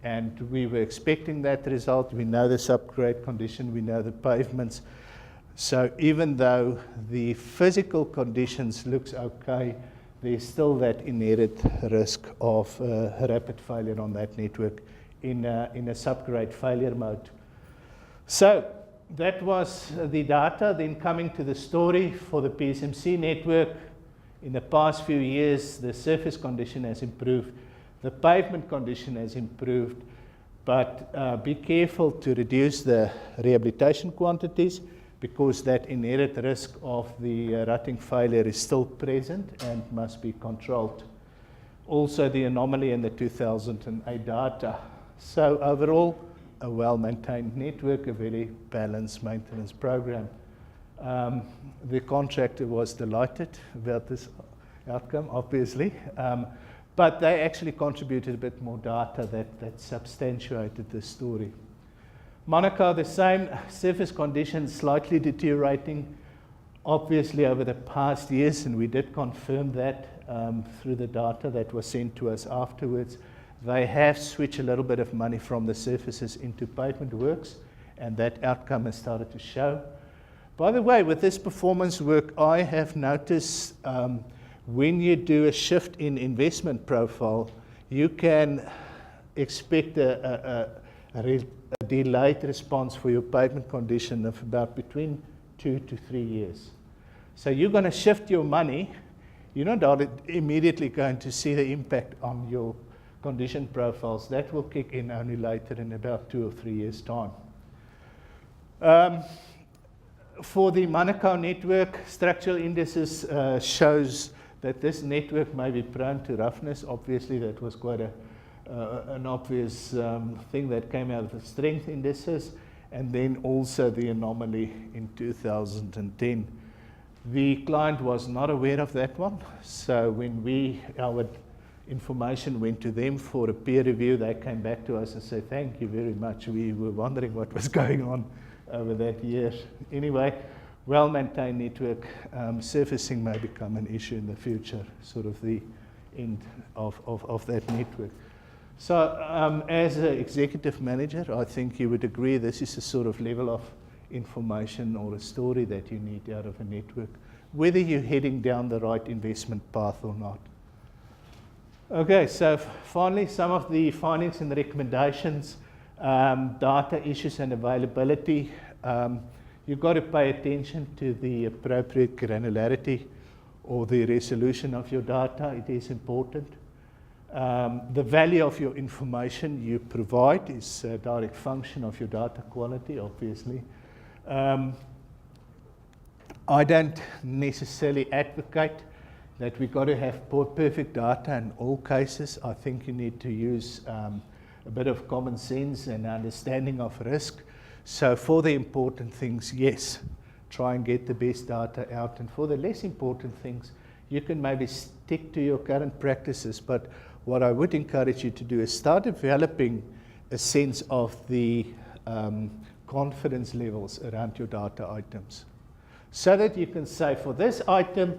And we were expecting that result. We know the subgrade condition, we know the pavements. So even though the physical conditions looks okay, there's still that inherent risk of rapid failure on that network in a subgrade failure mode. So that was the data. Then coming to the story for the PSMC network, in the past few years, the surface condition has improved. The pavement condition has improved, but be careful to reduce the rehabilitation quantities, because that inherent risk of the routing failure is still present and must be controlled. Also the anomaly in the 2008 data. So overall, a well-maintained network, a very balanced maintenance program. The contractor was delighted about this outcome, obviously, but they actually contributed a bit more data that substantiated the story. Monaco, the same, surface conditions slightly deteriorating, obviously over the past years, and we did confirm that through the data that was sent to us afterwards. They have switched a little bit of money from the surfaces into pavement works, and that outcome has started to show. By the way, with this performance work, I have noticed when you do a shift in investment profile, you can expect a delayed response for your pavement condition of about between 2 to 3 years. So you're going to shift your money. You're not immediately going to see the impact on your condition profiles. That will kick in only later in about 2 or 3 years' time. For the Monaco network, structural indices shows that this network may be prone to roughness. Obviously, that was quite an obvious thing that came out of the strength indices, and then also the anomaly in 2010. The client was not aware of that one, so when our information went to them for a peer review, they came back to us and said, thank you very much. We were wondering what was going on over that year. Anyway, well-maintained network. Surfacing may become an issue in the future, sort of the end of that network. So as an executive manager, I think you would agree this is a sort of level of information or a story that you need out of a network, whether you're heading down the right investment path or not. Okay, so finally, some of the findings and recommendations, data issues and availability. You've got to pay attention to the appropriate granularity or the resolution of your data. It is important. The value of your information you provide is a direct function of your data quality, obviously. I don't necessarily advocate that we've got to have perfect data in all cases. I think you need to use a bit of common sense and understanding of risk. So for the important things, yes, try and get the best data out. And for the less important things, you can maybe stick to your current practices. But what I would encourage you to do is start developing a sense of the confidence levels around your data items, so that you can say, for this item,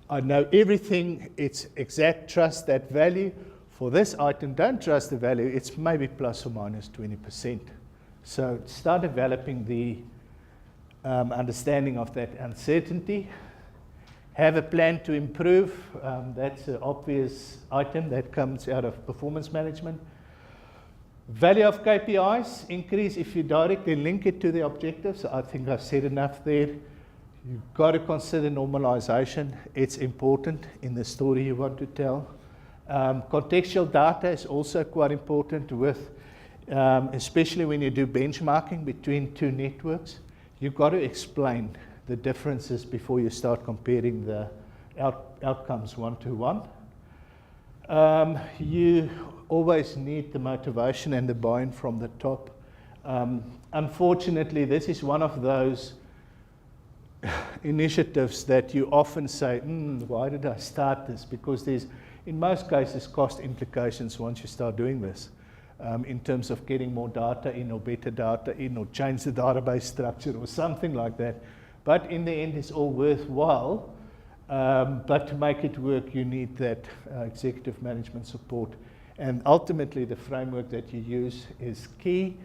I know everything, it's exact, trust that value. For this item, don't trust the value, it's maybe plus or minus 20%. So start developing the understanding of that uncertainty. Have a plan to improve. That's an obvious item that comes out of performance management. Value of KPIs, increase if you directly link it to the objectives. I think I've said enough there. You've got to consider normalization. It's important in the story you want to tell. Contextual data is also quite important with, especially when you do benchmarking between two networks. You've got to explain the differences before you start comparing the outcomes one-to-one. You always need the motivation and the buy-in from the top. Unfortunately, this is one of those initiatives that you often say, why did I start this? Because there's, in most cases, cost implications once you start doing this, in terms of getting more data in or better data in or change the database structure or something like that. But in the end, it's all worthwhile. But to make it work, you need that executive management support. And ultimately, the framework that you use is key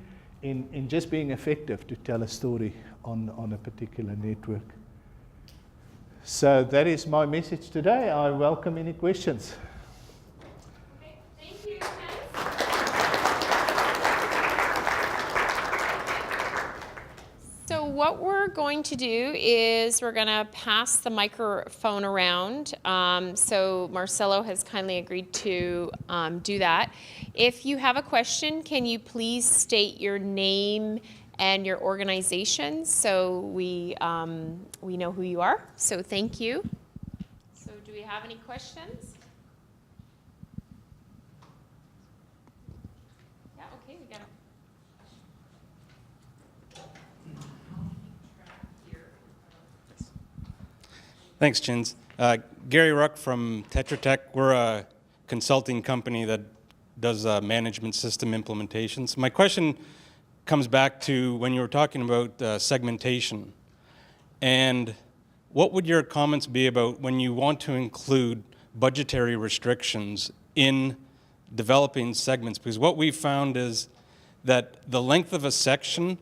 in just being effective to tell a story on a particular network. So that is my message today. I welcome any questions. Okay, thank you, Theuns. So what we're going to do is we're going to pass the microphone around. So Marcelo has kindly agreed to do that. If you have a question, can you please state your name and your organization. So we know who you are. So thank you. So do we have any questions? Yeah, okay, we got it. Thanks, Chins. Gary Ruck from Tetra Tech. We're a consulting company that does management system implementations. My question comes back to when you were talking about segmentation. And what would your comments be about when you want to include budgetary restrictions in developing segments? Because what we've found is that the length of a section,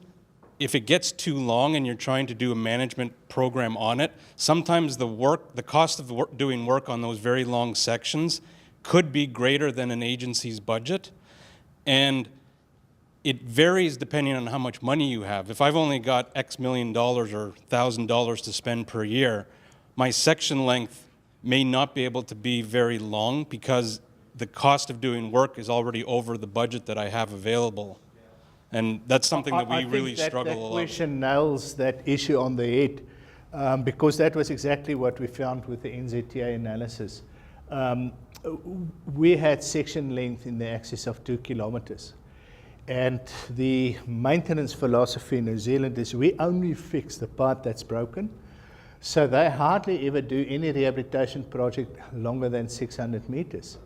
if it gets too long and you're trying to do a management program on it, sometimes the cost of doing work on those very long sections could be greater than an agency's budget. And it varies depending on how much money you have. If I've only got X million dollars or $1,000 to spend per year, my section length may not be able to be very long because the cost of doing work is already over the budget that I have available. And that's something that we really struggle a lot with. That question nails that issue on the head, because that was exactly what we found with the NZTA analysis. We had section length in the excess of 2 kilometers. And the maintenance philosophy in New Zealand is we only fix the part that's broken. So they hardly ever do any rehabilitation project longer than 600 meters.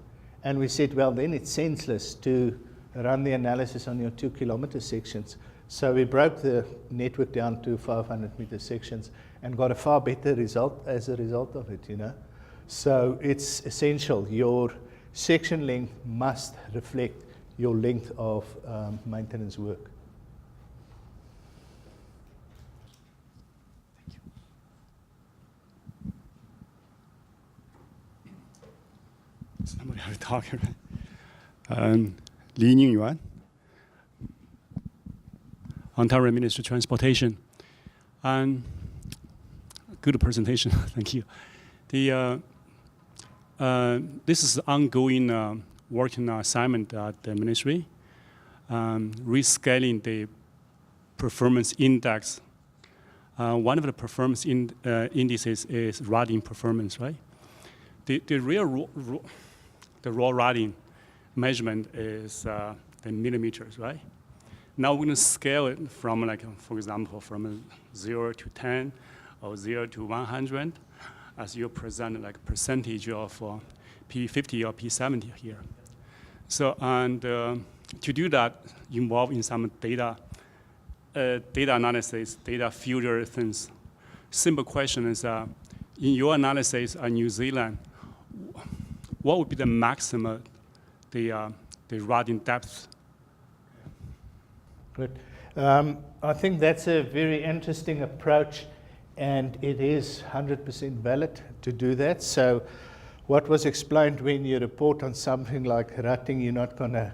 And we said, well, then it's senseless to run the analysis on your 2 kilometer sections. So we broke the network down to 500 meter sections and got a far better result as a result of it, you know. So it's essential. Your section length must reflect your length of maintenance work. Somebody have to talk. Li Ningyuan, Ontario Ministry of Transportation. Good presentation, thank you. This is ongoing working assignment at the ministry, rescaling the performance index. One of the performance indices is riding performance, right? The raw riding measurement is the millimeters, right? Now we're going to scale it from, like, for example, from 0 to 10 or 0 to 100, as you present, like, percentage of P50 or P70 here. So, and to do that, involve in some data analysis, data filter things. Simple question is, in your analysis on New Zealand, what would be the maximum, the riding depth? Good. I think that's a very interesting approach, and it is 100% valid to do that. So what was explained when you report on something like rutting, you're not going to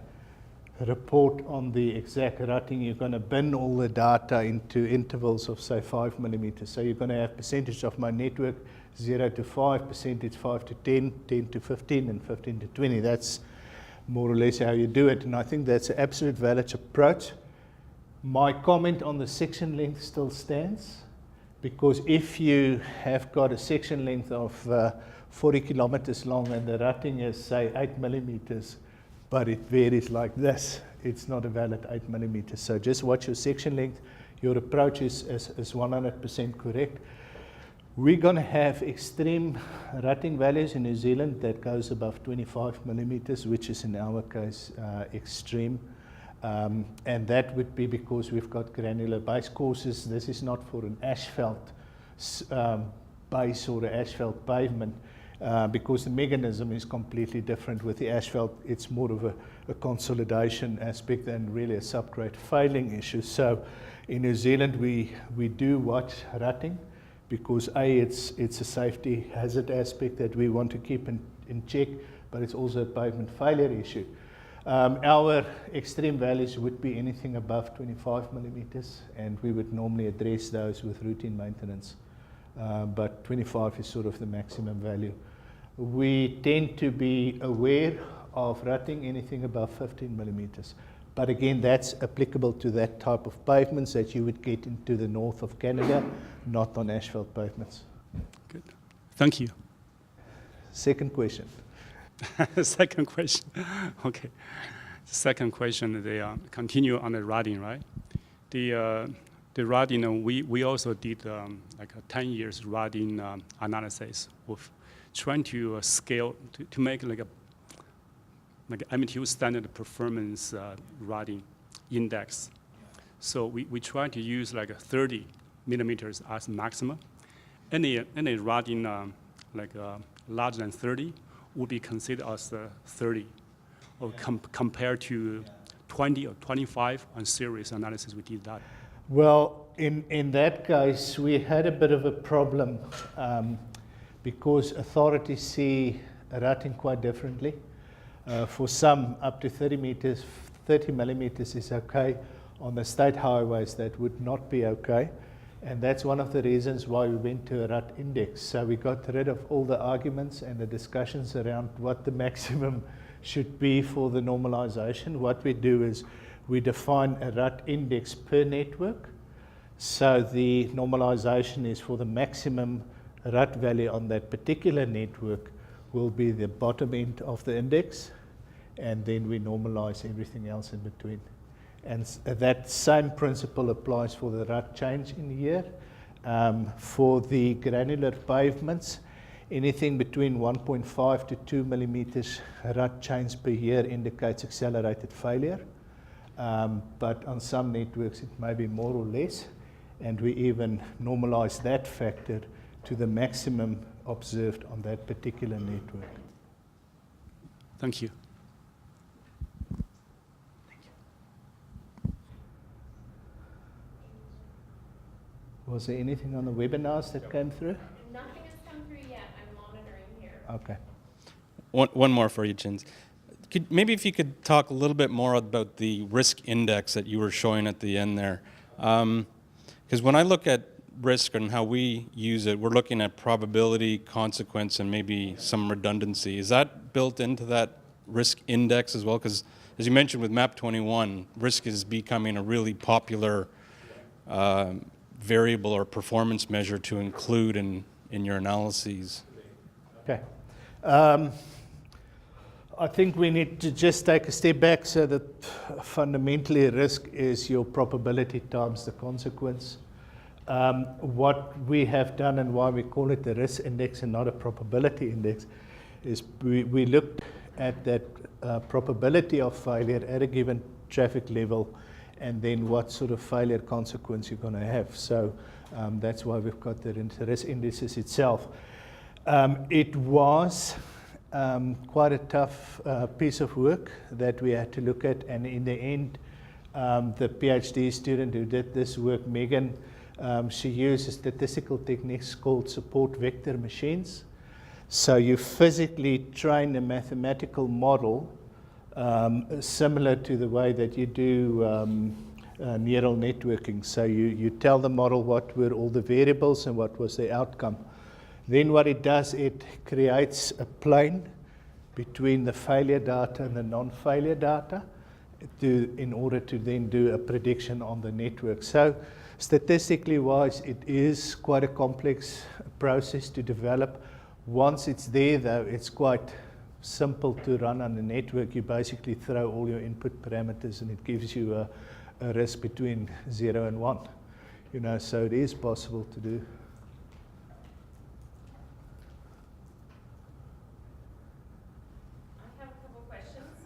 report on the exact rutting. You're going to bin all the data into intervals of, say, 5 millimeters. So you're going to have percentage of my network 0 to 5, percentage 5 to 10, 10 to 15, and 15 to 20. That's more or less how you do it. And I think that's an absolute valid approach. My comment on the section length still stands, because if you have got a section length of 40 kilometers long and the rutting is, say, 8 millimeters, but it varies like this, it's not a valid 8 millimeters. So just watch your section length. Your approach is 100% correct. We're going to have extreme rutting values in New Zealand that goes above 25 millimeters, which is in our case extreme. And that would be because we've got granular base courses. This is not for an asphalt base or an asphalt pavement, because the mechanism is completely different. With the asphalt, it's more of a consolidation aspect than really a subgrade failing issue. So in New Zealand, we do watch rutting, because it's a safety hazard aspect that we want to keep in check, but it's also a pavement failure issue. Our extreme values would be anything above 25 millimeters, and we would normally address those with routine maintenance. But 25 is sort of the maximum value. We tend to be aware of rutting anything above 15 millimeters, But again, that's applicable to that type of pavements that you would get into the north of Canada, not on asphalt pavements. Good. Thank you. Second question. Second question. Okay. Second question, they continue on the routing, right? The routing, we also did like a 10 years routing analysis of trying to scale, to make like MTU standard performance routing index. So we try to use like 30 millimeters as maximum. Any routing larger than 30 would be considered as 30, or compared to 20 or 25 on series analysis, we did that. Well, in that case, we had a bit of a problem because authorities see routing quite differently. For some, up to 30 millimeters is okay. On the state highways, that would not be okay. And that's one of the reasons why we went to a RUT index. So we got rid of all the arguments and the discussions around what the maximum should be for the normalization. What we do is we define a RUT index per network. So the normalization is for the maximum RUT value on that particular network will be the bottom end of the index, and then we normalize everything else in between. And that same principle applies for the RUT change in year. For the granular pavements, anything between 1.5 to 2 millimeters RUT change per year indicates accelerated failure. But on some networks it may be more or less, and we even normalize that factor to the maximum observed on that particular network. Thank you. Was there anything on the webinars that came through? Nothing has come through yet. I'm monitoring here. Okay. One more for you, Chins. Maybe if you could talk a little bit more about the risk index that you were showing at the end there. Because when I look at risk and how we use it, we're looking at probability, consequence, and maybe some redundancy. Is that built into that risk index as well? Because as you mentioned with MAP 21, risk is becoming a really popular variable or performance measure to include in your analyses. Okay. I think we need to just take a step back so that fundamentally risk is your probability times the consequence. What we have done and why we call it the risk index and not a probability index is we looked at that probability of failure at a given traffic level and then what sort of failure consequence you're going to have. So that's why we've got the risk indices itself. It was quite a tough piece of work that we had to look at, and in the end, the PhD student who did this work, Megan, she uses statistical techniques called support vector machines. So you physically train a mathematical model similar to the way that you do neural networking. So you tell the model what were all the variables and what was the outcome. Then what it does, it creates a plane between the failure data and the non-failure data in order to then do a prediction on the network. So statistically wise, it is quite a complex process to develop. Once it's there though, it's quite simple to run on the network. You basically throw all your input parameters and it gives you a risk between 0 and 1. You know, so it is possible to do. I have a couple questions.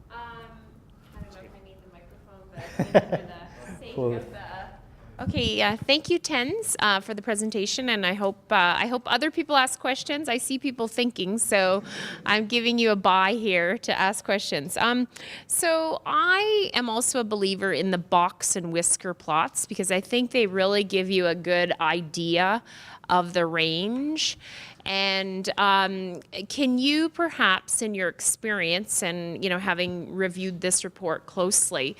I don't know if I need the microphone, but for the sake of the... Okay, thank you, Theuns, for the presentation, and I hope other people ask questions. I see people thinking, so I'm giving you a bye here to ask questions. So I am also a believer in the box and whisker plots because I think they really give you a good idea of the range. And can you perhaps, in your experience and having reviewed this report closely,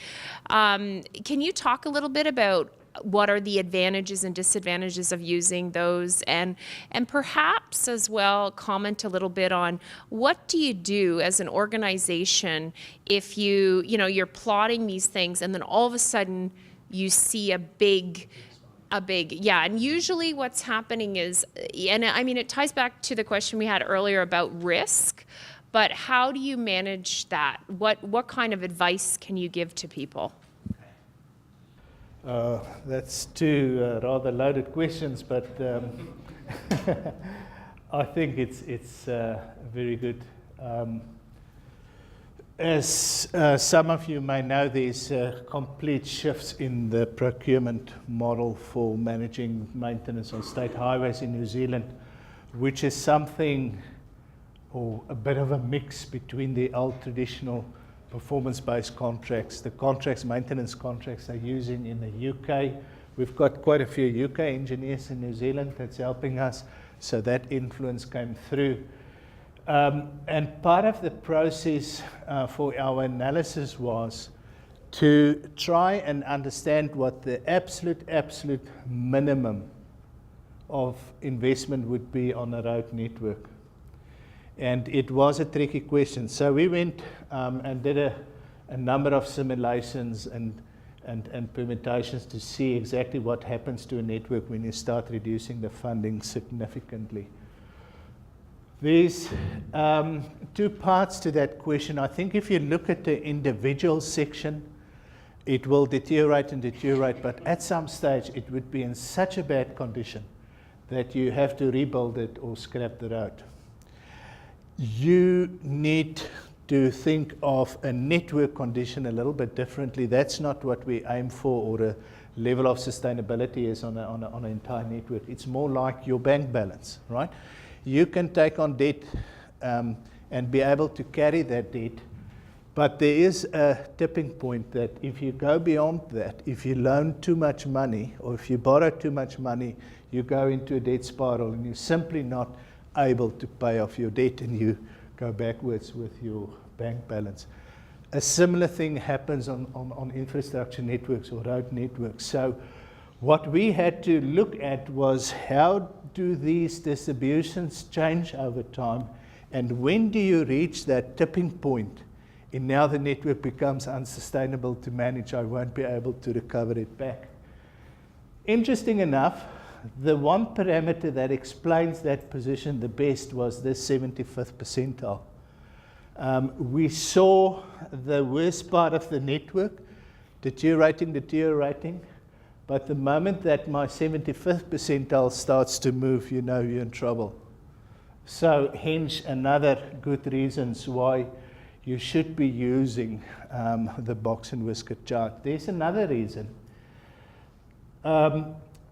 can you talk a little bit about what are the advantages and disadvantages of using those, and perhaps as well comment a little bit on what do you do as an organization if you're plotting these things and then all of a sudden you see a big, and usually what's happening is, and I mean, it ties back to the question we had earlier about risk, but how do you manage that? What kind of advice can you give to people? That's two rather loaded questions, but I think it's very good. As some of you may know, there's complete shifts in the procurement model for managing maintenance on state highways in New Zealand, which is something, or a bit of a mix between the old traditional performance-based contracts, the maintenance contracts they're using in the UK. We've got quite a few UK engineers in New Zealand that's helping us, so that influence came through. And part of the process for our analysis was to try and understand what the absolute minimum of investment would be on a road network. And it was a tricky question. So we went and did a number of simulations and permutations to see exactly what happens to a network when you start reducing the funding significantly. There's two parts to that question. I think if you look at the individual section, it will deteriorate and deteriorate, but at some stage it would be in such a bad condition that you have to rebuild it or scrap the road. You need to think of a network condition a little bit differently. That's not what we aim for, or a level of sustainability is on an entire network. It's more like your bank balance, right? You can take on debt and be able to carry that debt, but there is a tipping point that if you go beyond that, if you loan too much money or if you borrow too much money, you go into a debt spiral and you're simply not able to pay off your debt and you go backwards with your bank balance. A similar thing happens on infrastructure networks or road networks. So what we had to look at was, how do these distributions change over time, and when do you reach that tipping point and now the network becomes unsustainable to manage, I won't be able to recover it back. Interesting enough, the one parameter that explains that position the best was this 75th percentile. We saw the worst part of the network deteriorating, but the moment that my 75th percentile starts to move, you know you're in trouble. So hence another good reasons why you should be using the box and whisker chart. There's another reason.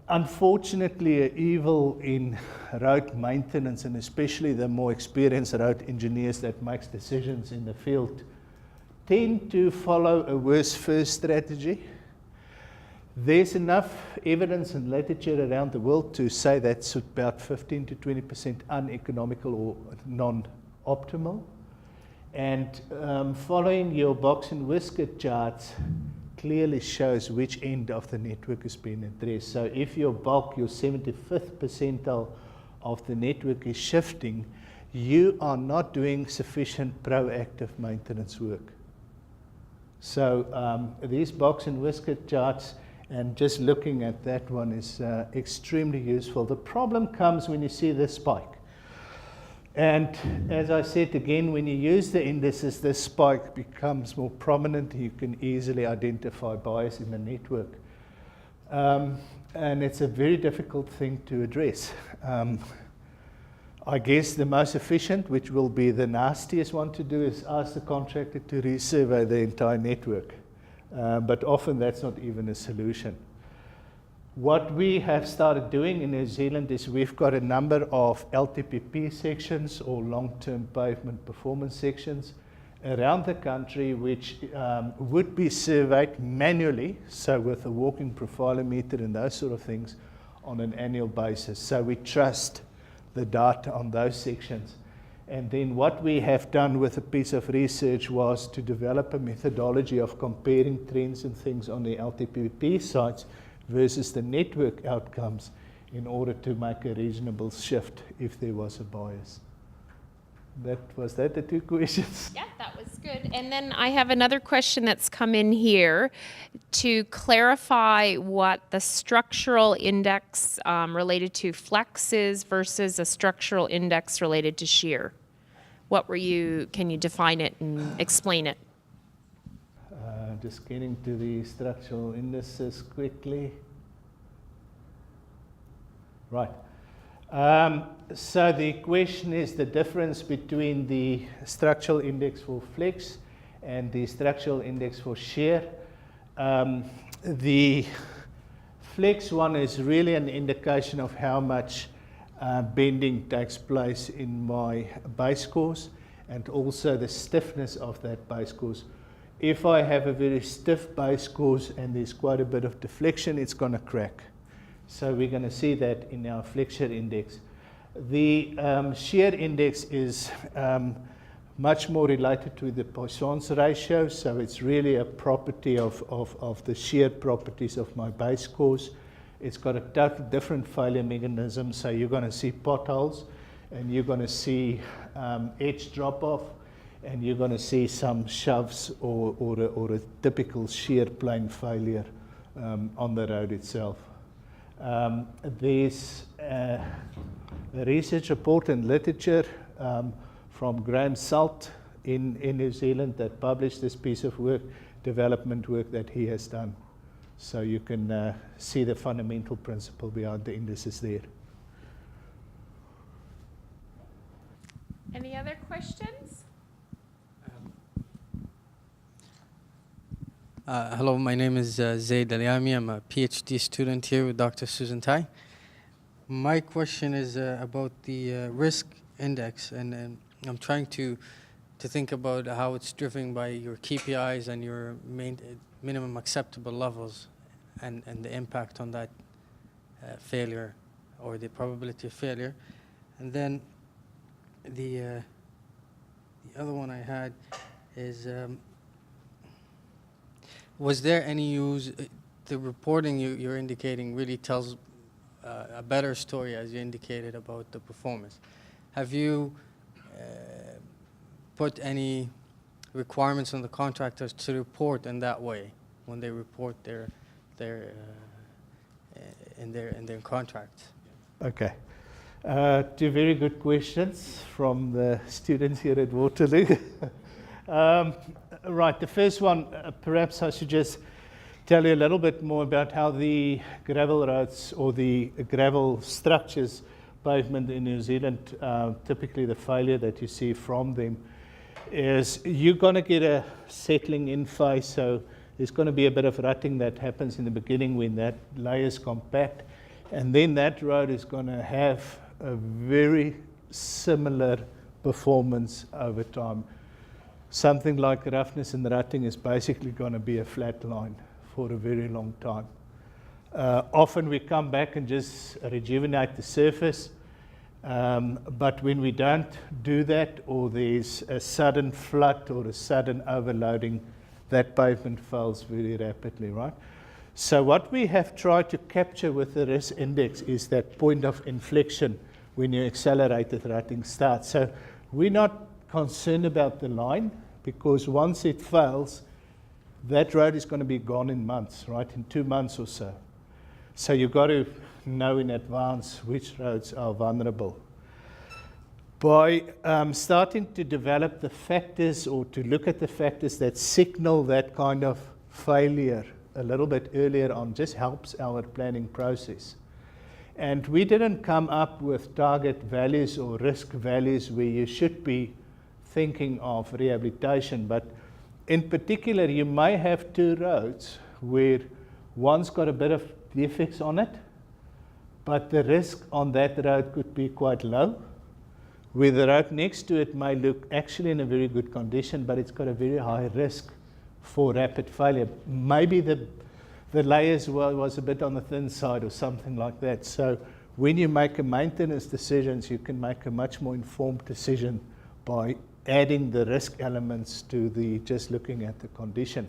Unfortunately, an evil in road maintenance, and especially the more experienced road engineers that makes decisions in the field, tend to follow a worse first strategy. There's enough evidence and literature around the world to say that's about 15 to 20% uneconomical or non-optimal. And following your box and whisker charts clearly shows which end of the network is being addressed. So if your bulk, your 75th percentile of the network is shifting, you are not doing sufficient proactive maintenance work. So these box and whisker charts, and just looking at that one, is extremely useful. The problem comes when you see this spike. And as I said again, when you use the indices, this spike becomes more prominent. You can easily identify bias in the network. And it's a very difficult thing to address. I guess the most efficient, which will be the nastiest one to do, is ask the contractor to resurvey the entire network. But often that's not even a solution. What we have started doing in New Zealand is we've got a number of LTPP sections, or long-term pavement performance sections, around the country, which would be surveyed manually, so with a walking profilometer and those sort of things, on an annual basis. So we trust the data on those sections. And then what we have done with a piece of research was to develop a methodology of comparing trends and things on the LTPP sites versus the network outcomes in order to make a reasonable shift if there was a bias. Was that the two questions? Yeah, that was good. And then I have another question that's come in here to clarify what the structural index related to flex is versus a structural index related to shear. Can you define it and explain it? Just getting to the structural indices quickly. Right. So the question is the difference between the structural index for flex and the structural index for shear. The flex one is really an indication of how much bending takes place in my base course and also the stiffness of that base course. If I have a very stiff base course and there's quite a bit of deflection, it's going to crack. So we're going to see that in our flexure index. The shear index is much more related to the Poisson's ratio, so it's really a property of the shear properties of my base course. It's got a different failure mechanism, so you're going to see potholes, and you're going to see edge drop-off, and you're going to see some shoves or a typical shear plane failure on the road itself. There's a research report and literature from Graham Salt in New Zealand that published this piece of work, development work that he has done. So you can see the fundamental principle behind the indices there. Any other questions? Hello, my name is Zaid Aliami. I'm a PhD student here with Dr. Susan Tai. My question is about the risk index, and I'm trying to think about how it's driven by your KPIs and your minimum acceptable levels and the impact on that failure or the probability of failure. And then the other one I had is was there any use, the reporting you're indicating really tells a better story, as you indicated, about the performance. Have you put any requirements on the contractors to report in that way when they report in their contracts? Okay. Two very good questions from the students here at Waterloo. Right, the first one, perhaps I should just tell you a little bit more about how the gravel roads or the gravel structures pavement in New Zealand, typically the failure that you see from them is you're going to get a settling in phase, so there's going to be a bit of rutting that happens in the beginning when that layer is compact, and then that road is going to have a very similar performance over time. Something like roughness and rutting is basically going to be a flat line for a very long time. Often we come back and just rejuvenate the surface, but when we don't do that, or there's a sudden flood or a sudden overloading, that pavement fails very rapidly, right? So what we have tried to capture with the risk index is that point of inflection when your accelerated rutting starts. So we're not concerned about the line, because once it fails, that road is going to be gone in months, right? In 2 months or so. So you've got to know in advance which roads are vulnerable. By starting to develop the factors or to look at the factors that signal that kind of failure a little bit earlier on just helps our planning process. And we didn't come up with target values or risk values where you should be thinking of rehabilitation, but in particular you may have two roads where one's got a bit of defects on it, but the risk on that road could be quite low, where the road next to it may look actually in a very good condition, but it's got a very high risk for rapid failure. Maybe the layers was a bit on the thin side or something like that. So when you make a maintenance decisions, you can make a much more informed decision by adding the risk elements to the just looking at the condition.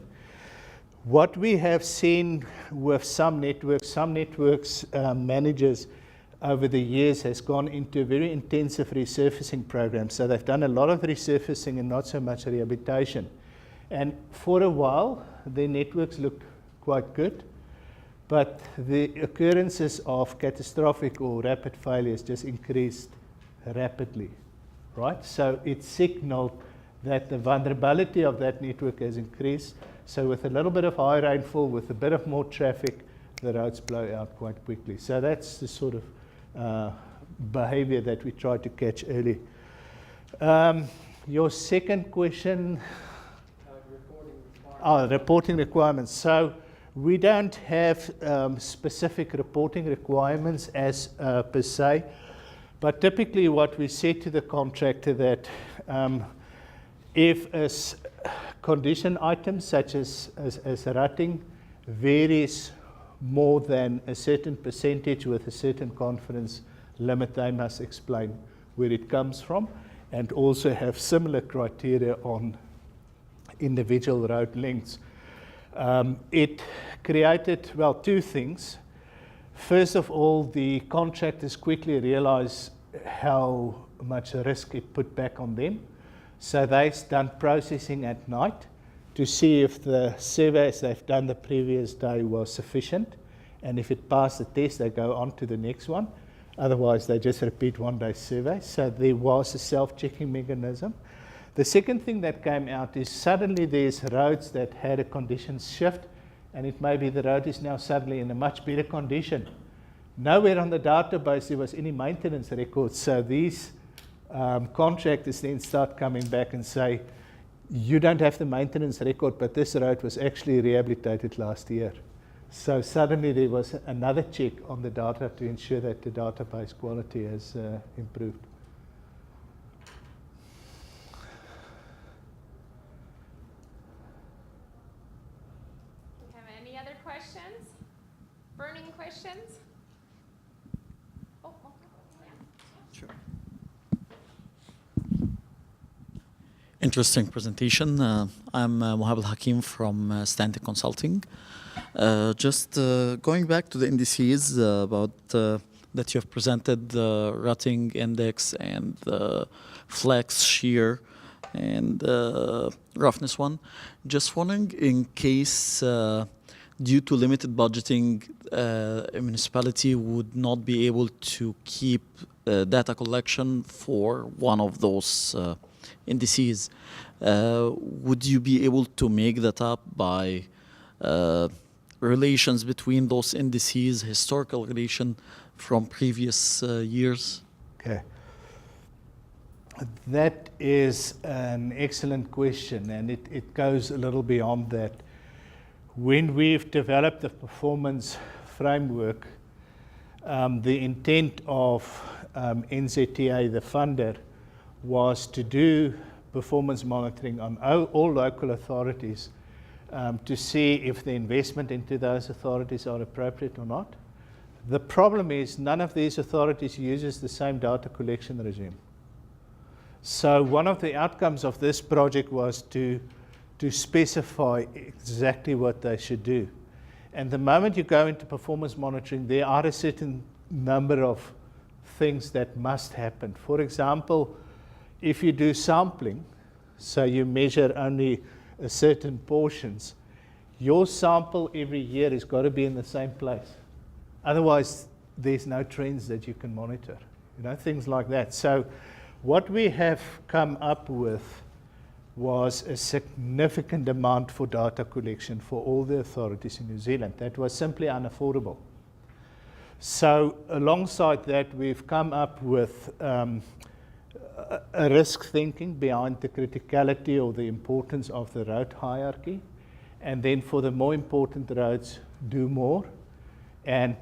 What we have seen with some networks managers over the years has gone into a very intensive resurfacing program. So they've done a lot of resurfacing and not so much rehabilitation. And for a while, their networks looked quite good, but the occurrences of catastrophic or rapid failures just increased rapidly, right? So it signaled that the vulnerability of that network has increased. So with a little bit of high rainfall, with a bit of more traffic, the roads blow out quite quickly. So that's the sort of behavior that we try to catch early. Your second question? Reporting requirements. So we don't have specific reporting requirements as per se, but typically what we say to the contractor that if a condition item such as rutting varies more than a certain percentage with a certain confidence limit, they must explain where it comes from and also have similar criteria on individual road lengths. It created, well, two things. First of all, the contractors quickly realized how much risk it put back on them. So they've done processing at night to see if the surveys they've done the previous day was sufficient. And if it passed the test, they go on to the next one. Otherwise, they just repeat one-day survey. So there was a self-checking mechanism. The second thing that came out is suddenly there's roads that had a condition shift, and it may be the road is now suddenly in a much better condition. Nowhere on the database there was any maintenance records. So these contractors then start coming back and say, you don't have the maintenance record, but this road was actually rehabilitated last year. So suddenly there was another check on the data to ensure that the database quality has improved. Have any other questions? Burning questions? Sure. Interesting presentation. I'm Mohab Al-Hakim from Stantec Consulting. Just going back to the indices about that you have presented, the rutting index and the flex shear and roughness one. Just wondering, in case due to limited budgeting, a municipality would not be able to keep data collection for one of those indices, would you be able to make that up by relations between those indices, historical relation from previous years? Okay. That is an excellent question, and it goes a little beyond that. When we've developed the performance framework, the intent of NZTA, the funder, was to do performance monitoring on all local authorities to see if the investment into those authorities are appropriate or not. The problem is none of these authorities uses the same data collection regime. So one of the outcomes of this project was to specify exactly what they should do. And the moment you go into performance monitoring, there are a certain number of things that must happen. For example, if you do sampling, so you measure only a certain portions, your sample every year has got to be in the same place. Otherwise, there's no trends that you can monitor, things like that. So what we have come up with was a significant demand for data collection for all the authorities in New Zealand. That was simply unaffordable. So alongside that, we've come up with a risk thinking behind the criticality or the importance of the road hierarchy. And then for the more important roads, do more. And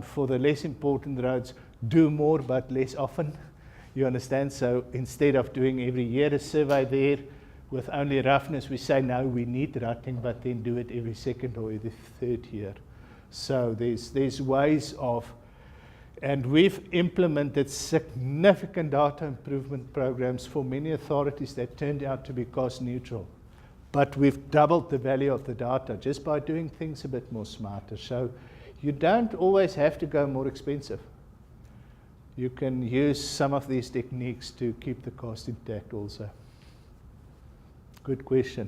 for the less important roads, do more but less often. You understand? So instead of doing every year a survey there with only roughness, we say, no, we need rutting, but then do it every second or every third year. So there's ways of, and we've implemented significant data improvement programs for many authorities that turned out to be cost neutral. but we've doubled the value of the data just by doing things a bit more smarter. So you don't always have to go more expensive. You can use some of these techniques to keep the cost intact also. Good question.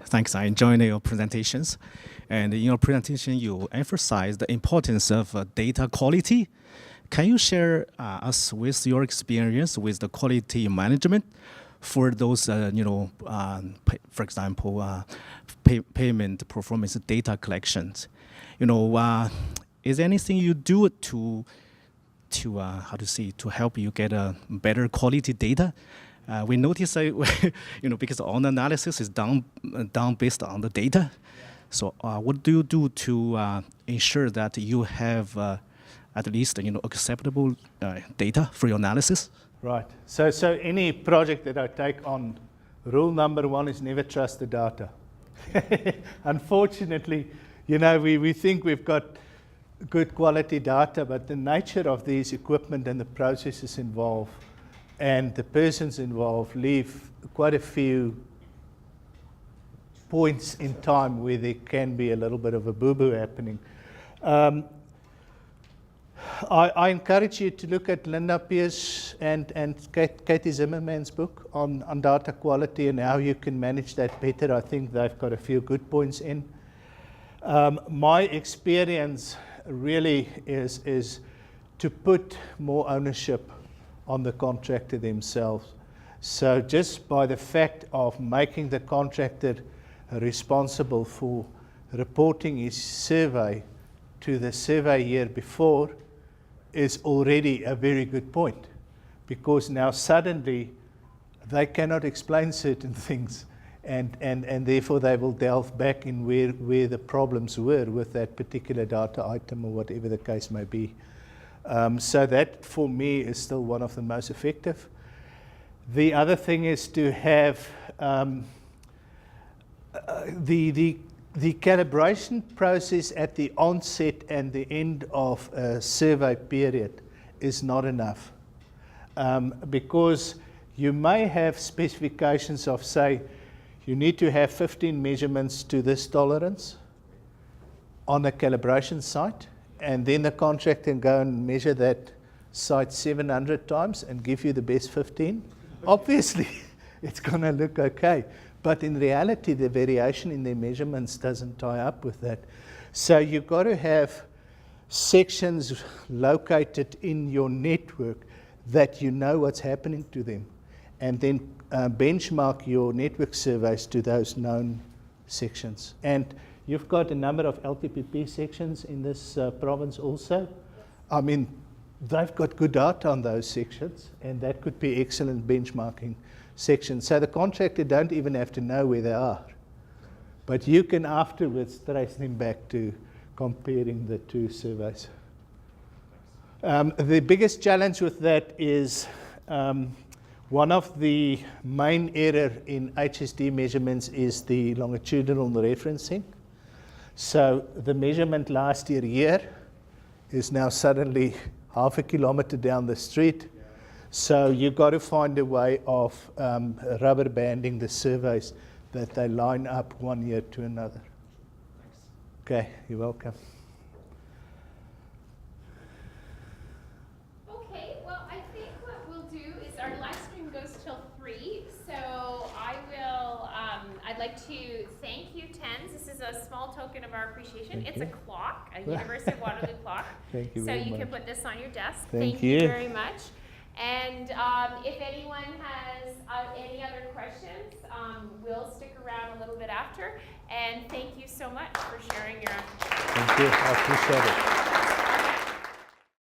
Thanks. I enjoyed your presentations. And in your presentation, you emphasized the importance of data quality. Can you share us with your experience with the quality management for those, for example, payment performance data collections? Is there anything you do to help you get a better quality data? We notice, because all the analysis is done based on the data. So, what do you do to ensure that you have at least acceptable data for your analysis? Right. So any project that I take on, rule number one is never trust the data. Unfortunately, we think we've got good quality data, but the nature of these equipment and the processes involved and the persons involved leave quite a few points in time where there can be a little bit of a boo-boo happening. I encourage you to look at Linda Pierce and Katie Zimmerman's book on data quality and how you can manage that better. I think they've got a few good points in. My experience really is to put more ownership on the contractor themselves. So just by the fact of making the contractor responsible for reporting his survey to the survey year before is already a very good point, because now suddenly they cannot explain certain things, and therefore they will delve back in where the problems were with that particular data item or whatever the case may be. So that for me is still one of the most effective. The other thing is to have the calibration process at the onset and the end of a survey period is not enough, because you may have specifications of, say, you need to have 15 measurements to this tolerance on a calibration site, and then the contractor can go and measure that site 700 times and give you the best 15. Obviously, it's going to look okay. But in reality, the variation in their measurements doesn't tie up with that. So you've got to have sections located in your network that you know what's happening to them, and then benchmark your network surveys to those known sections. And you've got a number of LPPP sections in this province also. I mean, they've got good data on those sections, and that could be excellent benchmarking sections. So the contractor don't even have to know where they are, but you can afterwards trace them back to comparing the two surveys. The biggest challenge with that is one of the main error in HSD measurements is the longitudinal referencing. So the measurement last year is now suddenly half a kilometer down the street. So you've got to find a way of rubber banding the surveys that they line up one year to another. Okay, you're welcome. Okay, well, I think what we'll do is our live stream goes till 3, so I'd like to thank you, Theuns. This is a small token of our appreciation. Thank It's you. a clock, a University of Waterloo clock. Thank you so very you much. can put this on your desk. Thank you. Very much. And if anyone has any other questions, we'll stick around a little bit after. And thank you so much for sharing your. Thank you. I appreciate it.